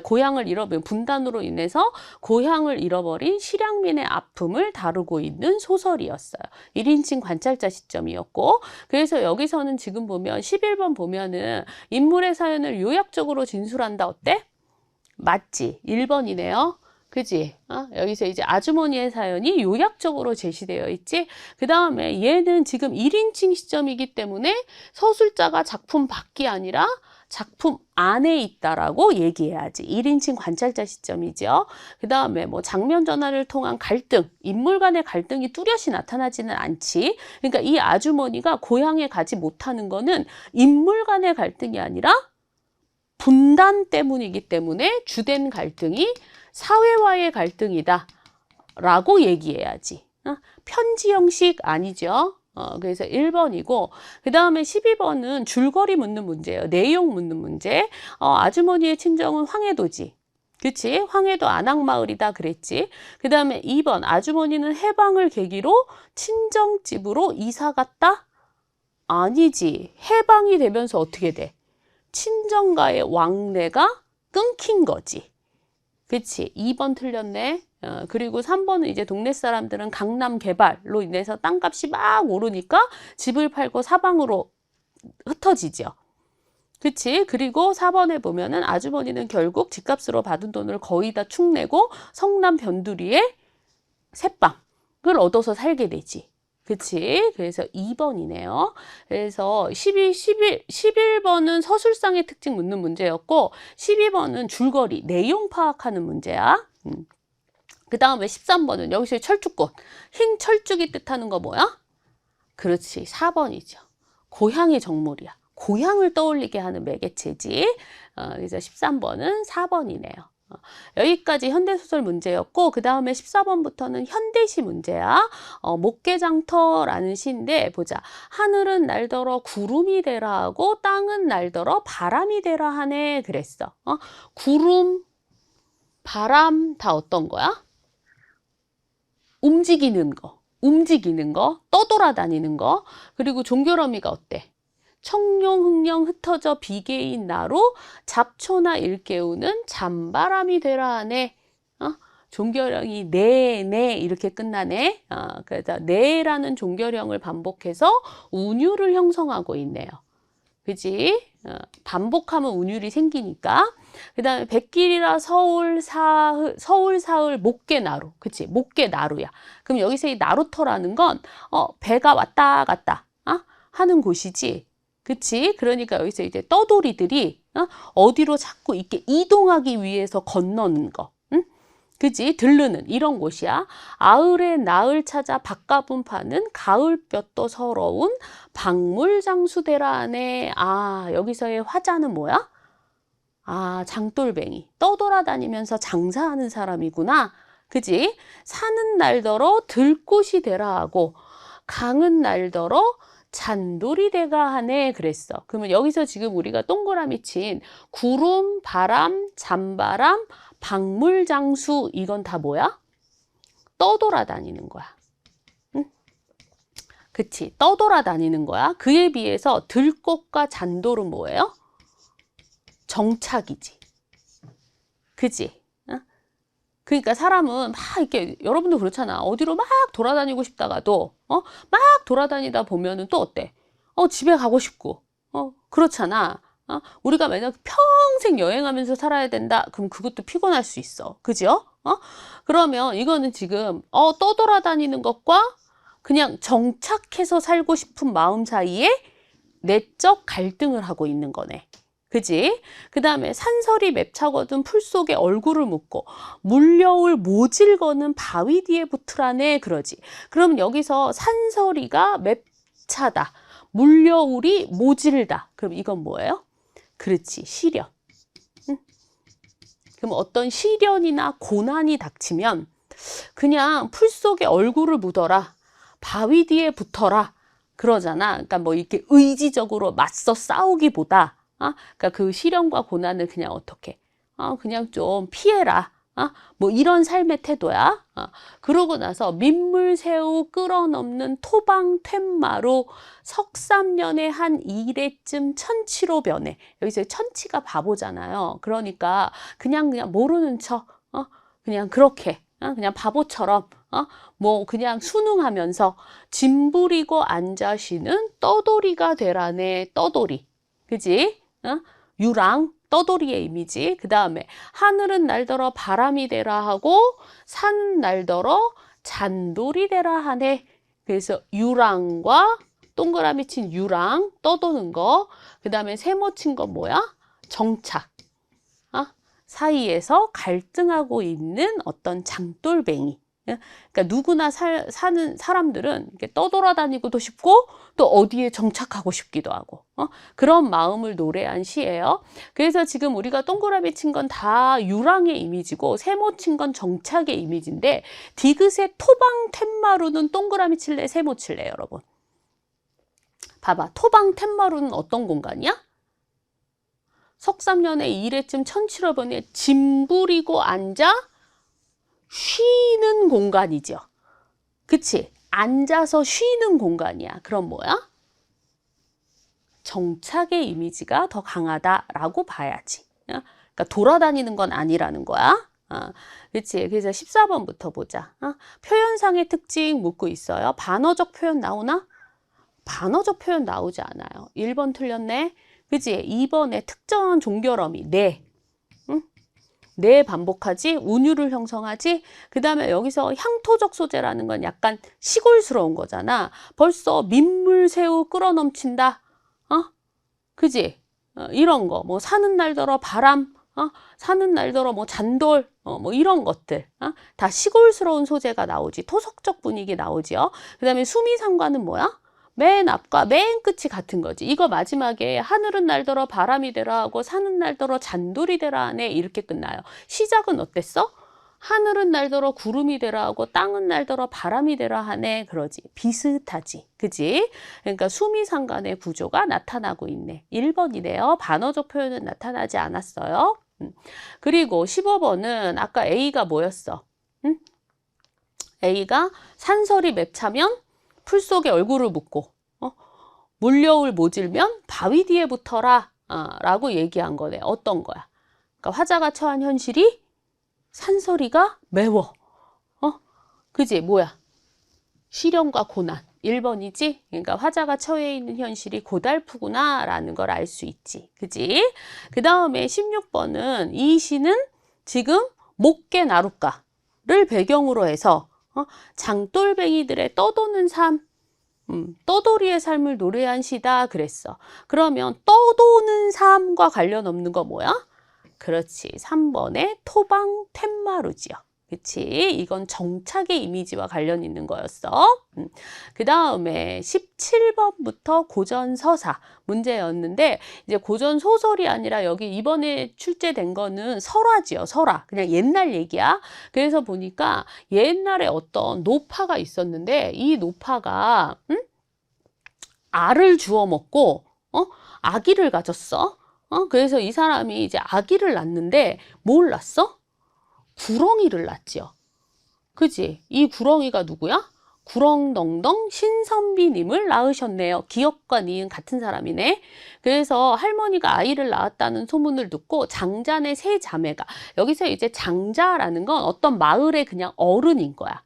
고향을 잃어버린 분단으로 인해서 고향을 잃어버린 실향민의 아픔을 다루고 있는 소설이었어요. 1인칭 관찰자 시점이었고, 그래서 여기서는 지금 보면 11번 보면은 인물의 사연을 요약적으로 진술한다. 어때? 맞지? 1번이네요. 그지? 여기서 이제 아주머니의 사연이 요약적으로 제시되어 있지? 그 다음에 얘는 지금 1인칭 시점이기 때문에 서술자가 작품 밖이 아니라 작품 안에 있다라고 얘기해야지. 1인칭 관찰자 시점이죠. 그 다음에 뭐 장면 전환을 통한 갈등, 인물 간의 갈등이 뚜렷이 나타나지는 않지. 그러니까 이 아주머니가 고향에 가지 못하는 거는 인물 간의 갈등이 아니라 분단 때문이기 때문에 주된 갈등이 사회와의 갈등이다 라고 얘기해야지. 편지 형식 아니죠. 그래서 1번이고 그 다음에 12번은 줄거리 묻는 문제예요. 내용 묻는 문제. 아주머니의 친정은 황해도지. 그치? 황해도 안악마을이다 그랬지. 그 다음에 2번 아주머니는 해방을 계기로 친정집으로 이사 갔다? 아니지. 해방이 되면서 어떻게 돼? 친정과의 왕래가 끊긴 거지. 그치? 2번 틀렸네. 그리고 3번은 이제 동네 사람들은 강남 개발로 인해서 땅값이 막 오르니까 집을 팔고 사방으로 흩어지죠. 그치? 그리고 4번에 보면은 아주머니는 결국 집값으로 받은 돈을 거의 다 축내고 성남 변두리에 새빵을 얻어서 살게 되지. 그치? 그래서 2번이네요. 그래서 11번은 서술상의 특징 묻는 문제였고 12번은 줄거리, 내용 파악하는 문제야. 그 다음에 13번은 여기서 철쭉꽃, 흰 철쭉이 뜻하는 거 뭐야? 그렇지, 4번이죠. 고향의 정물이야. 고향을 떠올리게 하는 매개체지. 그래서 13번은 4번이네요. 여기까지 현대소설 문제였고 그 다음에 14번부터는 현대시 문제야. 목계장터라는 시인데 보자. 하늘은 날더러 구름이 되라 하고 땅은 날더러 바람이 되라 하네 그랬어. 구름, 바람 다 어떤 거야? 움직이는 거, 떠돌아다니는 거. 그리고 종결어미가 어때? 청룡 흑령 흩어져 비개인 나로 잡초나 일깨우는 잠바람이 되라 하네. 종결형이 네 이렇게 끝나네. 그래서 네라는 종결형을 반복해서 운율을 형성하고 있네요. 그지? 반복하면 운율이 생기니까. 그 다음에 백길이라 서울 사흘 목계나루. 그치? 목계나루야. 그럼 여기서 이 나루터라는 건 배가 왔다 갔다 하는 곳이지. 그치? 그러니까 여기서 이제 떠돌이들이 어디로 자꾸 이렇게 이동하기 위해서 건너는 거. 응? 그지? 들르는 이런 곳이야. 아을에 나을 찾아 밥가분 파는 가을볕도 서러운 박물장수대라네. 아, 여기서의 화자는 뭐야? 아, 장돌뱅이. 떠돌아다니면서 장사하는 사람이구나. 그지? 사는 날더러 들꽃이 되라 하고 강은 날더러 잔돌이 되가 하네 그랬어. 그러면 여기서 지금 우리가 동그라미 친 구름, 바람, 잔바람, 박물장수 이건 다 뭐야? 떠돌아다니는 거야. 응? 그치? 떠돌아다니는 거야. 그에 비해서 들꽃과 잔돌은 뭐예요? 정착이지. 그지? 그러니까 사람은 막 이렇게 여러분도 그렇잖아. 어디로 막 돌아다니고 싶다가도 막 돌아다니다 보면은 또 어때? 집에 가고 싶고. 그렇잖아. 우리가 만약 평생 여행하면서 살아야 된다. 그럼 그것도 피곤할 수 있어. 그죠? 그러면 이거는 지금 떠돌아다니는 것과 그냥 정착해서 살고 싶은 마음 사이에 내적 갈등을 하고 있는 거네. 그지? 그 다음에 산설이 맵차거든 풀 속에 얼굴을 묻고 물려올 모질 거는 바위 뒤에 붙으라네 그러지. 그럼 여기서 산설이가 맵차다. 물려울이 모질다. 그럼 이건 뭐예요? 그렇지. 시련. 응? 그럼 어떤 시련이나 고난이 닥치면 그냥 풀 속에 얼굴을 묻어라. 바위 뒤에 붙어라. 그러잖아. 그러니까 뭐 이렇게 의지적으로 맞서 싸우기보다 그러니까 그 시련과 고난을 그냥 어떻게 그냥 좀 피해라. 뭐 이런 삶의 태도야. 그러고 나서 민물새우 끌어넘는 토방툇마루 석삼년에 한 이래쯤 천치로 변해. 여기서 천치가 바보잖아요. 그러니까 그냥 모르는 척 그냥 그렇게 그냥 바보처럼 뭐 그냥 순응하면서 짐부리고 앉아 쉬는 떠돌이가 되라네. 떠돌이. 그지? 유랑, 떠돌이의 이미지. 그 다음에 하늘은 날더러 바람이 되라 하고 산은 날더러 잔돌이 되라 하네. 그래서 유랑과 동그라미 친 유랑, 떠도는 거. 그 다음에 세모 친 건 뭐야? 정착. 사이에서 갈등하고 있는 어떤 장돌뱅이. 그러니까 누구나 사는 사람들은 이렇게 떠돌아다니고도 싶고 또 어디에 정착하고 싶기도 하고 그런 마음을 노래한 시예요. 그래서 지금 우리가 동그라미 친 건 다 유랑의 이미지고 세모 친 건 정착의 이미지인데 디귿의 토방툇마루는 동그라미 칠래 세모 칠래 여러분? 봐봐. 토방툇마루는 어떤 공간이야? 석삼년에 이래쯤 천칠월 번에 짐부리고 앉아 쉬는 공간이죠. 그치? 앉아서 쉬는 공간이야. 그럼 뭐야? 정착의 이미지가 더 강하다라고 봐야지. 그러니까 돌아다니는 건 아니라는 거야. 그치? 그래서 14번부터 보자. 표현상의 특징 묻고 있어요. 반어적 표현 나오나? 반어적 표현 나오지 않아요. 1번 틀렸네. 그치? 2번에 특정한 종결어미 네. 네 반복하지? 운율을 형성하지? 그 다음에 여기서 향토적 소재라는 건 약간 시골스러운 거잖아. 벌써 민물새우 끌어넘친다. 그지? 이런 거. 뭐 사는 날더러 바람, 사는 날더러 뭐 잔돌, 뭐 이런 것들. 다 시골스러운 소재가 나오지. 토속적 분위기 나오지요. 그 다음에 수미상관은 뭐야? 맨 앞과 맨 끝이 같은 거지. 이거 마지막에 하늘은 날더러 바람이 되라 하고 사는 날더러 잔돌이 되라 하네 이렇게 끝나요. 시작은 어땠어? 하늘은 날더러 구름이 되라 하고 땅은 날더러 바람이 되라 하네 그러지. 비슷하지. 그지? 그러니까 수미상관의 구조가 나타나고 있네. 1번이네요. 반어적 표현은 나타나지 않았어요. 그리고 15번은 아까 A가 뭐였어? A가 산설이 맵차면 풀 속에 얼굴을 묻고 물려올 모질면 바위 뒤에 붙어라 라고 얘기한 거네. 어떤 거야? 그러니까 화자가 처한 현실이 산설이가 매워. 그지? 뭐야? 시련과 고난. 1번이지? 그러니까 화자가 처해 있는 현실이 고달프구나 라는 걸 알 수 있지. 그지? 그 다음에 16번은 이 시는 지금 목계 나룻가를 배경으로 해서 장돌뱅이들의 떠도는 삶, 떠돌이의 삶을 노래한 시다 그랬어. 그러면 떠도는 삶과 관련 없는 거 뭐야? 그렇지. 3번의 토방툇마루지요. 그치? 이건 정착의 이미지와 관련 있는 거였어. 그 다음에 17번부터 고전서사 문제였는데, 이제 고전소설이 아니라 여기 이번에 출제된 거는 설화지요, 설화. 그냥 옛날 얘기야. 그래서 보니까 옛날에 어떤 노파가 있었는데, 이 노파가, 알을 주워 먹고, 아기를 가졌어. 그래서 이 사람이 이제 아기를 낳는데, 뭘 낳았어? 구렁이를 낳지요. 그지? 이 구렁이가 누구야? 구렁덩덩 신선비님을 낳으셨네요. 기역과 니은 같은 사람이네. 그래서 할머니가 아이를 낳았다는 소문을 듣고 장자네 세 자매가, 여기서 이제 장자라는 건 어떤 마을의 그냥 어른인 거야.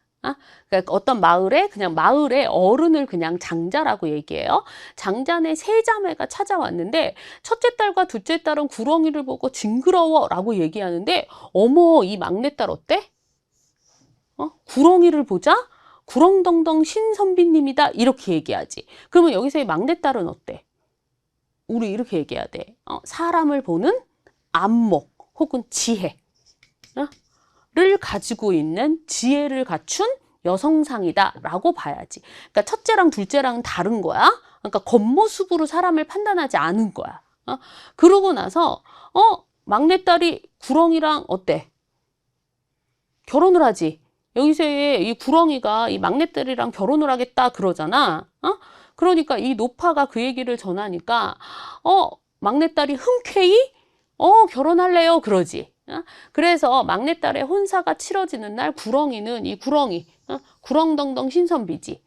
그러니까 어떤 마을에 그냥 마을의 어른을 그냥 장자라고 얘기해요. 장자네 세 자매가 찾아왔는데, 첫째 딸과 둘째 딸은 구렁이를 보고 징그러워라고 얘기하는데, 어머, 이 막내딸 어때? 구렁이를 보자? 구렁덩덩 신선비님이다. 이렇게 얘기하지. 그러면 여기서 이 막내딸은 어때? 우리 이렇게 얘기해야 돼. 사람을 보는 안목 혹은 지혜. 를 가지고 있는 지혜를 갖춘 여성상이다 라고 봐야지. 그러니까 첫째랑 둘째랑은 다른 거야. 그러니까 겉모습으로 사람을 판단하지 않은 거야. 그러고 나서 막내딸이 구렁이랑 어때? 결혼을 하지. 여기서의 이 구렁이가 이 막내딸이랑 결혼을 하겠다 그러잖아. 그러니까 이 노파가 그 얘기를 전하니까 막내딸이 흔쾌히 결혼할래요 그러지. 그래서 막내딸의 혼사가 치러지는 날 구렁이는 이 구렁이 구렁덩덩 신선비지.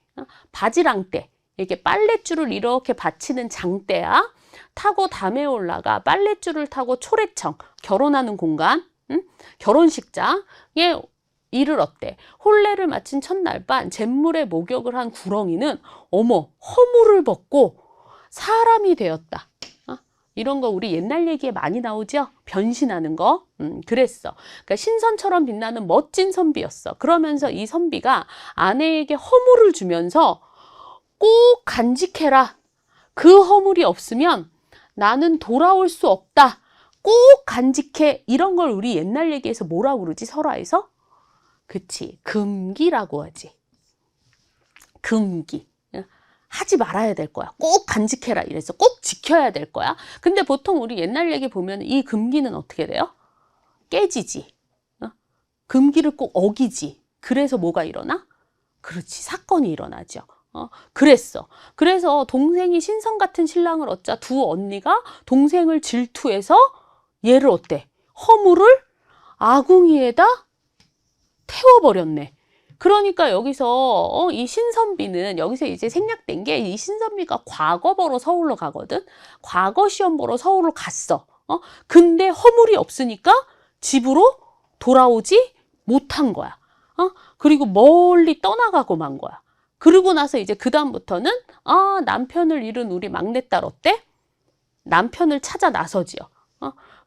바지랑떼 이렇게 빨랫줄을 이렇게 받치는 장대야. 타고 담에 올라가 빨랫줄을 타고 초래청 결혼하는 공간 결혼식장에 이르렀대. 혼례를 마친 첫날 밤 잿물에 목욕을 한 구렁이는 어머 허물을 벗고 사람이 되었다. 이런 거 우리 옛날 얘기에 많이 나오죠? 변신하는 거. 그랬어. 그러니까 신선처럼 빛나는 멋진 선비였어. 그러면서 이 선비가 아내에게 허물을 주면서 꼭 간직해라. 그 허물이 없으면 나는 돌아올 수 없다. 꼭 간직해. 이런 걸 우리 옛날 얘기에서 뭐라고 그러지? 설화에서? 그치. 금기라고 하지. 금기. 하지 말아야 될 거야. 꼭 간직해라. 이래서 꼭 지켜야 될 거야. 근데 보통 우리 옛날 얘기 보면 이 금기는 어떻게 돼요? 깨지지. 금기를 꼭 어기지. 그래서 뭐가 일어나? 그렇지. 사건이 일어나죠. 그랬어. 그래서 동생이 신선 같은 신랑을 얻자 두 언니가 동생을 질투해서 얘를 어때? 허물을 아궁이에다 태워버렸네. 그러니까 여기서 이 신선비는 여기서 이제 생략된 게 이 신선비가 과거 보러 서울로 가거든. 과거 시험 보러 서울로 갔어. 근데 허물이 없으니까 집으로 돌아오지 못한 거야. 그리고 멀리 떠나가고 만 거야. 그러고 나서 이제 그 다음부터는 남편을 잃은 우리 막내딸 어때? 남편을 찾아 나서지요.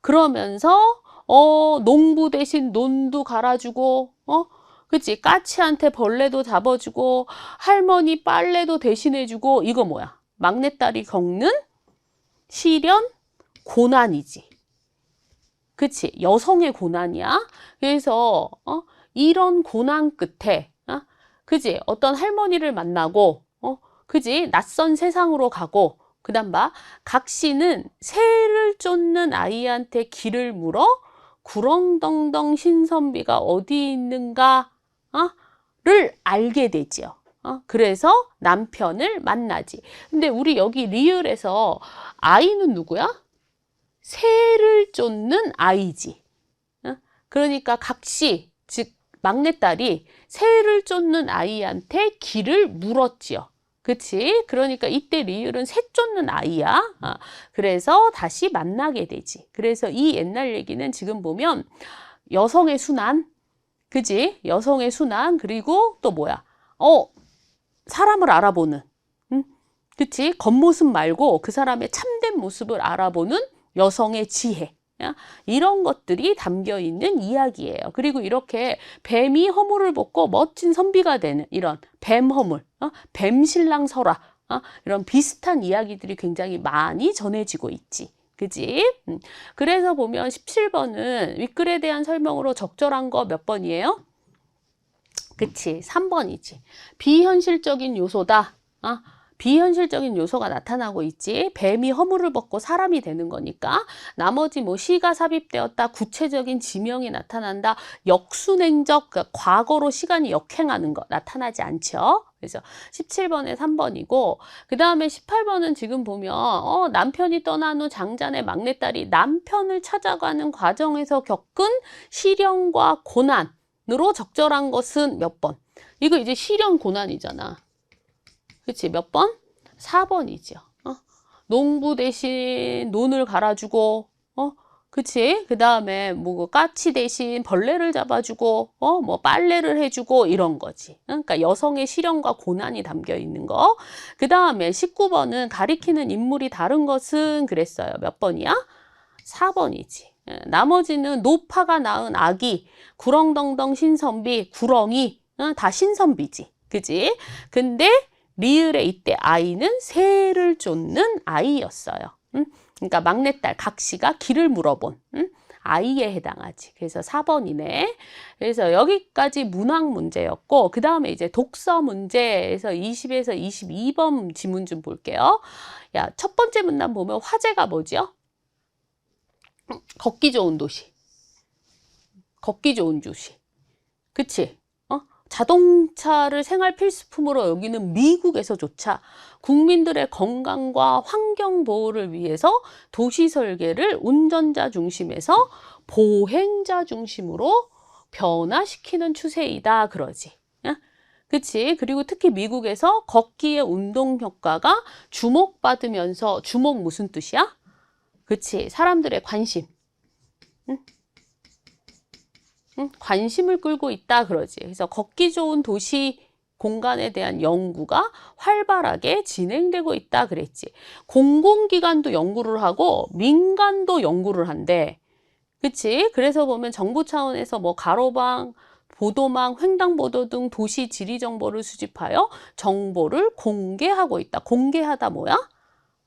그러면서 농부 대신 논도 갈아주고 그치? 까치한테 벌레도 잡아주고 할머니 빨래도 대신해주고 이거 뭐야? 막내딸이 겪는 시련, 고난이지. 그치? 여성의 고난이야. 그래서 이런 고난 끝에 그치? 어떤 할머니를 만나고 그치? 낯선 세상으로 가고 그 다음 봐. 각시는 새를 쫓는 아이한테 길을 물어 구렁덩덩 신선비가 어디 있는가 를 알게 되지요. 그래서 남편을 만나지. 근데 우리 여기 리을에서 아이는 누구야? 새를 쫓는 아이지. 그러니까 각시, 즉 막내딸이 새를 쫓는 아이한테 길을 물었지요. 그치? 그러니까 이때 리을은 새 쫓는 아이야. 그래서 다시 만나게 되지. 그래서 이 옛날 얘기는 지금 보면 여성의 순환, 그지? 여성의 순환, 그리고 또 뭐야? 사람을 알아보는, 그치? 겉모습 말고 그 사람의 참된 모습을 알아보는 여성의 지혜. 이런 것들이 담겨 있는 이야기예요. 그리고 이렇게 뱀이 허물을 벗고 멋진 선비가 되는 이런 뱀 허물, 뱀 신랑 설화, 이런 비슷한 이야기들이 굉장히 많이 전해지고 있지. 그지? 그래서 보면 17번은 윗글에 대한 설명으로 적절한 거 몇 번이에요? 그치, 3번이지. 비현실적인 요소다. 비현실적인 요소가 나타나고 있지. 뱀이 허물을 벗고 사람이 되는 거니까. 나머지 뭐 시가 삽입되었다, 구체적인 지명이 나타난다, 역순행적, 그러니까 과거로 시간이 역행하는 거 나타나지 않죠. 그래서 17번에 3번이고, 그 다음에 18번은 지금 보면 남편이 떠난 후 장자의 막내딸이 남편을 찾아가는 과정에서 겪은 시련과 고난으로 적절한 것은 몇 번? 이거 이제 시련 고난이잖아. 그치? 몇 번? 4번이죠. 농부 대신 논을 갈아주고, 그치? 그 다음에 뭐 까치 대신 벌레를 잡아주고, 뭐 빨래를 해주고 이런 거지. 그러니까 여성의 시련과 고난이 담겨 있는 거. 그 다음에 19번은 가리키는 인물이 다른 것은 그랬어요. 몇 번이야? 4번이지. 나머지는 노파가 낳은 아기, 구렁덩덩 신선비, 구렁이, 다 신선비지. 그지? 근데 리을의 이때 아이는 새를 쫓는 아이였어요. 그러니까 막내딸 각시가 길을 물어본 아이에 해당하지. 그래서 4번이네. 그래서 여기까지 문학 문제였고, 그 다음에 이제 독서 문제에서 20에서 22번 지문 좀 볼게요. 야, 첫 번째 문단 보면 화제가 뭐죠? 걷기 좋은 도시. 걷기 좋은 도시. 그치? 자동차를 생활 필수품으로 여기는 미국에서조차 국민들의 건강과 환경 보호를 위해서 도시 설계를 운전자 중심에서 보행자 중심으로 변화시키는 추세이다 그러지. 그치? 그리고 특히 미국에서 걷기의 운동 효과가 주목받으면서, 주목 무슨 뜻이야? 그치? 사람들의 관심. 관심을 끌고 있다 그러지. 그래서 걷기 좋은 도시 공간에 대한 연구가 활발하게 진행되고 있다 그랬지. 공공기관도 연구를 하고 민간도 연구를 한대. 그치? 그래서 보면 정부 차원에서 뭐 가로방, 보도망, 횡단보도 등 도시 지리 정보를 수집하여 정보를 공개하고 있다. 공개하다 뭐야?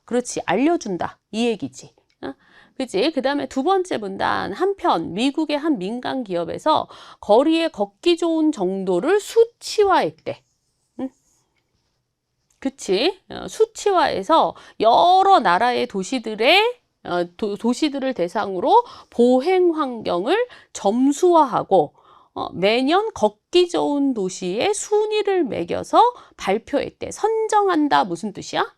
그렇지. 알려준다. 이 얘기지. 그치? 그 다음에 두 번째 문단. 한편 미국의 한 민간 기업에서 거리에 걷기 좋은 정도를 수치화했대. 그치? 수치화해서 여러 나라의 도시들의 도시들을 대상으로 보행 환경을 점수화하고 매년 걷기 좋은 도시의 순위를 매겨서 발표했대. 선정한다 무슨 뜻이야?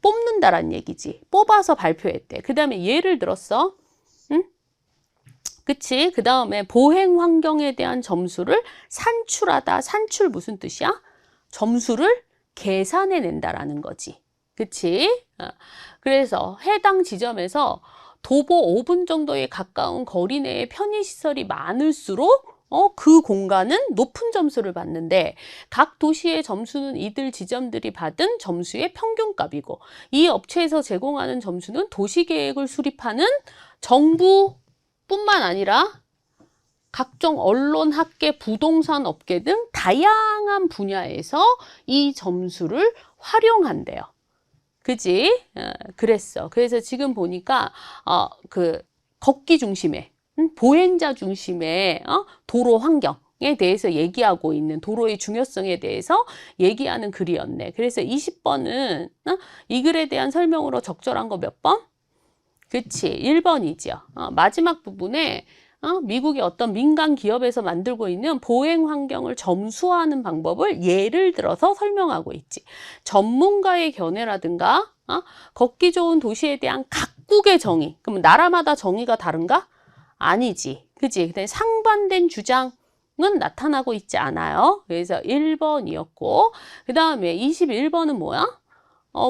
뽑는다란 얘기지. 뽑아서 발표했대. 그 다음에 예를 들었어. 응? 그치? 그 다음에 보행 환경에 대한 점수를 산출하다. 산출 무슨 뜻이야? 점수를 계산해낸다라는 거지. 그치? 그래서 해당 지점에서 도보 5분 정도에 가까운 거리 내에 편의시설이 많을수록 그 공간은 높은 점수를 받는데 각 도시의 점수는 이들 지점들이 받은 점수의 평균값이고 이 업체에서 제공하는 점수는 도시계획을 수립하는 정부뿐만 아니라 각종 언론, 학계, 부동산 업계 등 다양한 분야에서 이 점수를 활용한대요. 그지? 그랬어. 그래서 지금 보니까 그 걷기 중심의 보행자 중심의 도로 환경에 대해서 얘기하고 있는 도로의 중요성에 대해서 얘기하는 글이었네. 그래서 20번은 이 글에 대한 설명으로 적절한 거 몇 번? 그치, 1번이죠. 마지막 부분에 미국의 어떤 민간 기업에서 만들고 있는 보행 환경을 점수화하는 방법을 예를 들어서 설명하고 있지. 전문가의 견해라든가 걷기 좋은 도시에 대한 각국의 정의. 그러면 나라마다 정의가 다른가? 아니지. 그치? 근데 상반된 주장은 나타나고 있지 않아요. 그래서 1번이었고, 그 다음에 21번은 뭐야?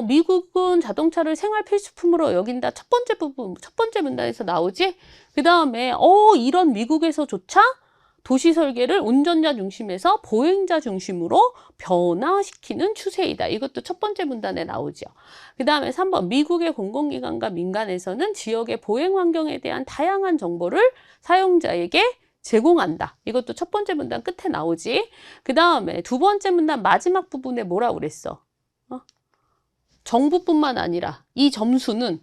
미국은 자동차를 생활 필수품으로 여긴다. 첫 번째 부분, 첫 번째 문단에서 나오지? 그 다음에, 이런 미국에서조차 도시 설계를 운전자 중심에서 보행자 중심으로 변화시키는 추세이다. 이것도 첫 번째 문단에 나오죠. 그 다음에 3번 미국의 공공기관과 민간에서는 지역의 보행 환경에 대한 다양한 정보를 사용자에게 제공한다. 이것도 첫 번째 문단 끝에 나오지. 그 다음에 두 번째 문단 마지막 부분에 뭐라고 그랬어? 정부뿐만 아니라 이 점수는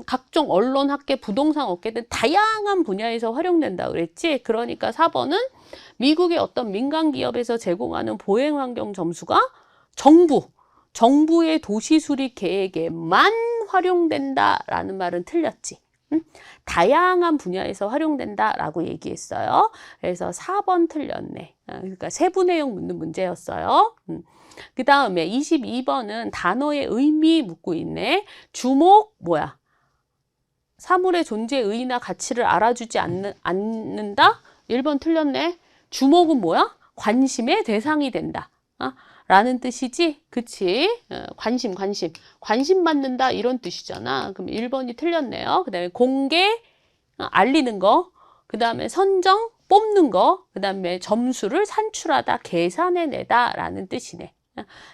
각종 언론, 학계, 부동산 업계 등 다양한 분야에서 활용된다 그랬지. 그러니까 4번은 미국의 어떤 민간 기업에서 제공하는 보행 환경 점수가 정부의 도시 수립 계획에만 활용된다라는 말은 틀렸지. 다양한 분야에서 활용된다라고 얘기했어요. 그래서 4번 틀렸네. 그러니까 세부 내용 묻는 문제였어요. 그 다음에 22번은 단어의 의미 묻고 있네. 주목 뭐야? 사물의 존재의 의의나 가치를 알아주지 않는다? 1번 틀렸네. 주목은 뭐야? 관심의 대상이 된다. 라는 뜻이지? 그치? 관심 받는다 이런 뜻이잖아. 그럼 1번이 틀렸네요. 그 다음에 공개, 알리는 거. 그 다음에 선정, 뽑는 거. 그 다음에 점수를 산출하다, 계산해내다 라는 뜻이네.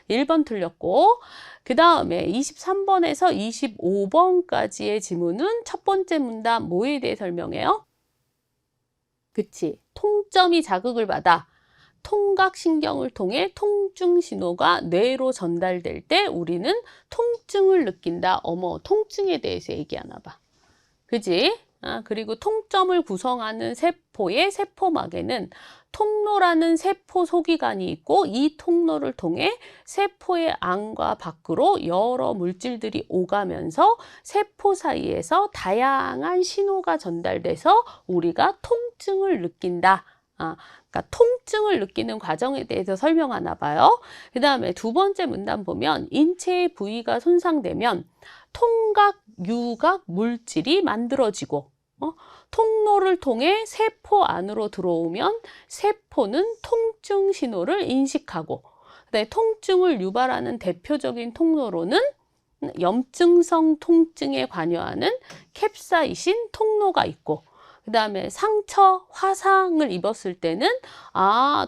1번 틀렸고, 그 다음에 23번에서 25번까지의 지문은 첫 번째 문단 뭐에 대해 설명해요? 그치. 통점이 자극을 받아 통각신경을 통해 통증 신호가 뇌로 전달될 때 우리는 통증을 느낀다. 어머, 통증에 대해서 얘기하나 봐. 그지? 그리고 통점을 구성하는 세포의 세포막에는 통로라는 세포 소기관이 있고 이 통로를 통해 세포의 안과 밖으로 여러 물질들이 오가면서 세포 사이에서 다양한 신호가 전달돼서 우리가 통증을 느낀다. 그러니까 통증을 느끼는 과정에 대해서 설명하나 봐요. 그 다음에 두 번째 문단 보면 인체의 부위가 손상되면 통각, 유각 물질이 만들어지고 통로를 통해 세포 안으로 들어오면 세포는 통증 신호를 인식하고 그다음에 통증을 유발하는 대표적인 통로로는 염증성 통증에 관여하는 캡사이신 통로가 있고 그 다음에 상처, 화상을 입었을 때는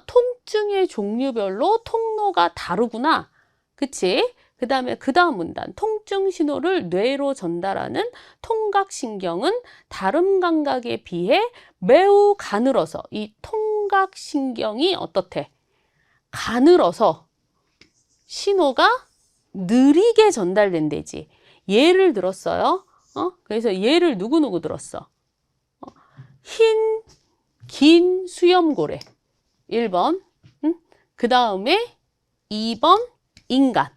통증의 종류별로 통로가 다르구나. 그치? 그 다음에 그 다음 문단 통증 신호를 뇌로 전달하는 통각신경은 다른 감각에 비해 매우 가늘어서 이 통각신경이 어떻대? 가늘어서 신호가 느리게 전달된대지. 예를 들었어요. 그래서 예를 누구 들었어? 긴 수염고래 1번 그 다음에 2번 인간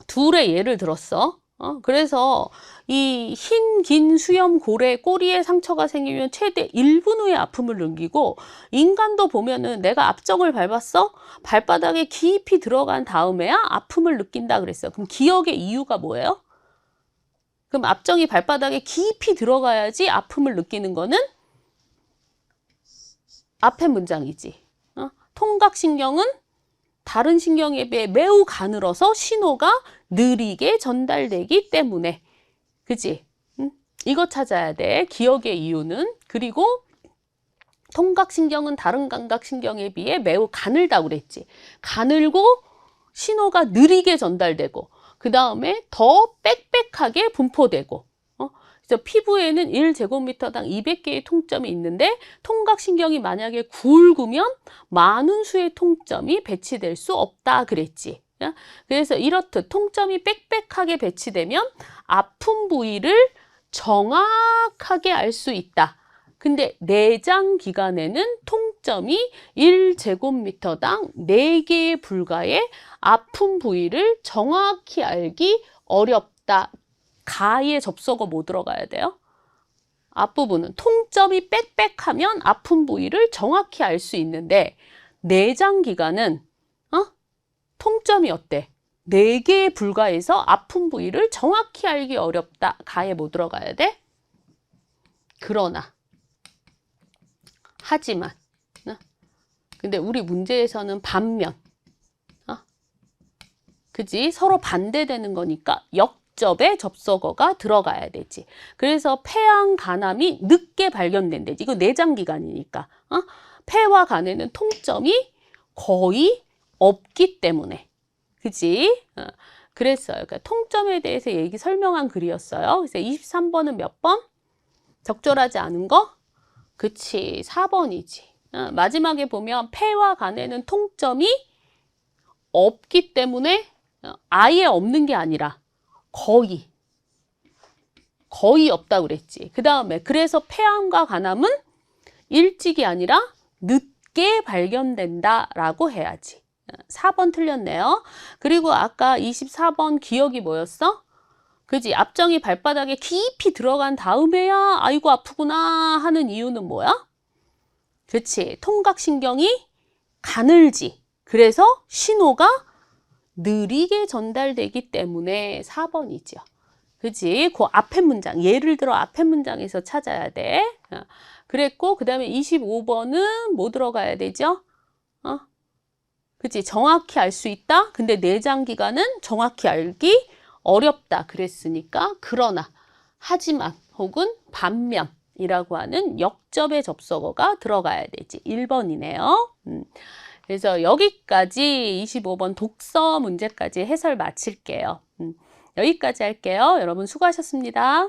둘의 예를 들었어. 그래서 이 긴 수염고래 꼬리에 상처가 생기면 최대 1분 후에 아픔을 느끼고 인간도 보면은 내가 앞정을 밟았어? 발바닥에 깊이 들어간 다음에야 아픔을 느낀다 그랬어. 그럼 기억의 이유가 뭐예요? 그럼 앞정이 발바닥에 깊이 들어가야지 아픔을 느끼는 거는 앞의 문장이지. 통각신경은 다른 신경에 비해 매우 가늘어서 신호가 느리게 전달되기 때문에. 그치? 이거 찾아야 돼. 기억의 이유는. 그리고 통각신경은 다른 감각신경에 비해 매우 가늘다고 그랬지. 가늘고 신호가 느리게 전달되고 그 다음에 더 빽빽하게 분포되고 그래서 피부에는 1제곱미터당 200개의 통점이 있는데 통각신경이 만약에 굵으면 많은 수의 통점이 배치될 수 없다 그랬지. 그래서 이렇듯 통점이 빽빽하게 배치되면 아픈 부위를 정확하게 알 수 있다. 근데 내장 기관에는 통점이 1제곱미터당 4개에 불과해 아픈 부위를 정확히 알기 어렵다. 가에 접속어 뭐 들어가야 돼요? 앞부분은 통점이 빽빽하면 아픈 부위를 정확히 알 수 있는데 내장 기관은 통점이 어때? 4개에 불과해서 아픈 부위를 정확히 알기 어렵다. 가에 뭐 들어가야 돼? 그러나 하지만 근데 우리 문제에서는 반면 그지? 서로 반대되는 거니까 역접에 접속어가 들어가야 되지. 그래서 폐암 간암이 늦게 발견된대지. 이거 내장기관이니까 폐와 간에는 통점이 거의 없기 때문에 그지? 그랬어요. 그러니까 통점에 대해서 설명한 글이었어요. 그래서 23번은 몇 번? 적절하지 않은 거? 그치, 4번이지. 마지막에 보면 폐와 간에는 통점이 없기 때문에 아예 없는 게 아니라 거의 거의 없다 그랬지. 그 다음에 그래서 폐암과 간암은 일찍이 아니라 늦게 발견된다라고 해야지. 4번 틀렸네요. 그리고 아까 24번 기억이 뭐였어? 그지? 앞정이 발바닥에 깊이 들어간 다음에야 아이고 아프구나 하는 이유는 뭐야? 그치? 통각신경이 가늘지. 그래서 신호가 느리게 전달되기 때문에 4번이죠. 그지? 그 앞에 문장, 예를 들어 앞에 문장에서 찾아야 돼. 그랬고, 그 다음에 25번은 뭐 들어가야 되죠? 그치? 정확히 알 수 있다? 근데 내장기관은 정확히 알기 어렵다. 그랬으니까, 그러나, 하지만, 혹은 반면이라고 하는 역접의 접속어가 들어가야 되지. 1번이네요. 그래서 여기까지 25번 독서 문제까지 해설 마칠게요. 여기까지 할게요. 여러분 수고하셨습니다.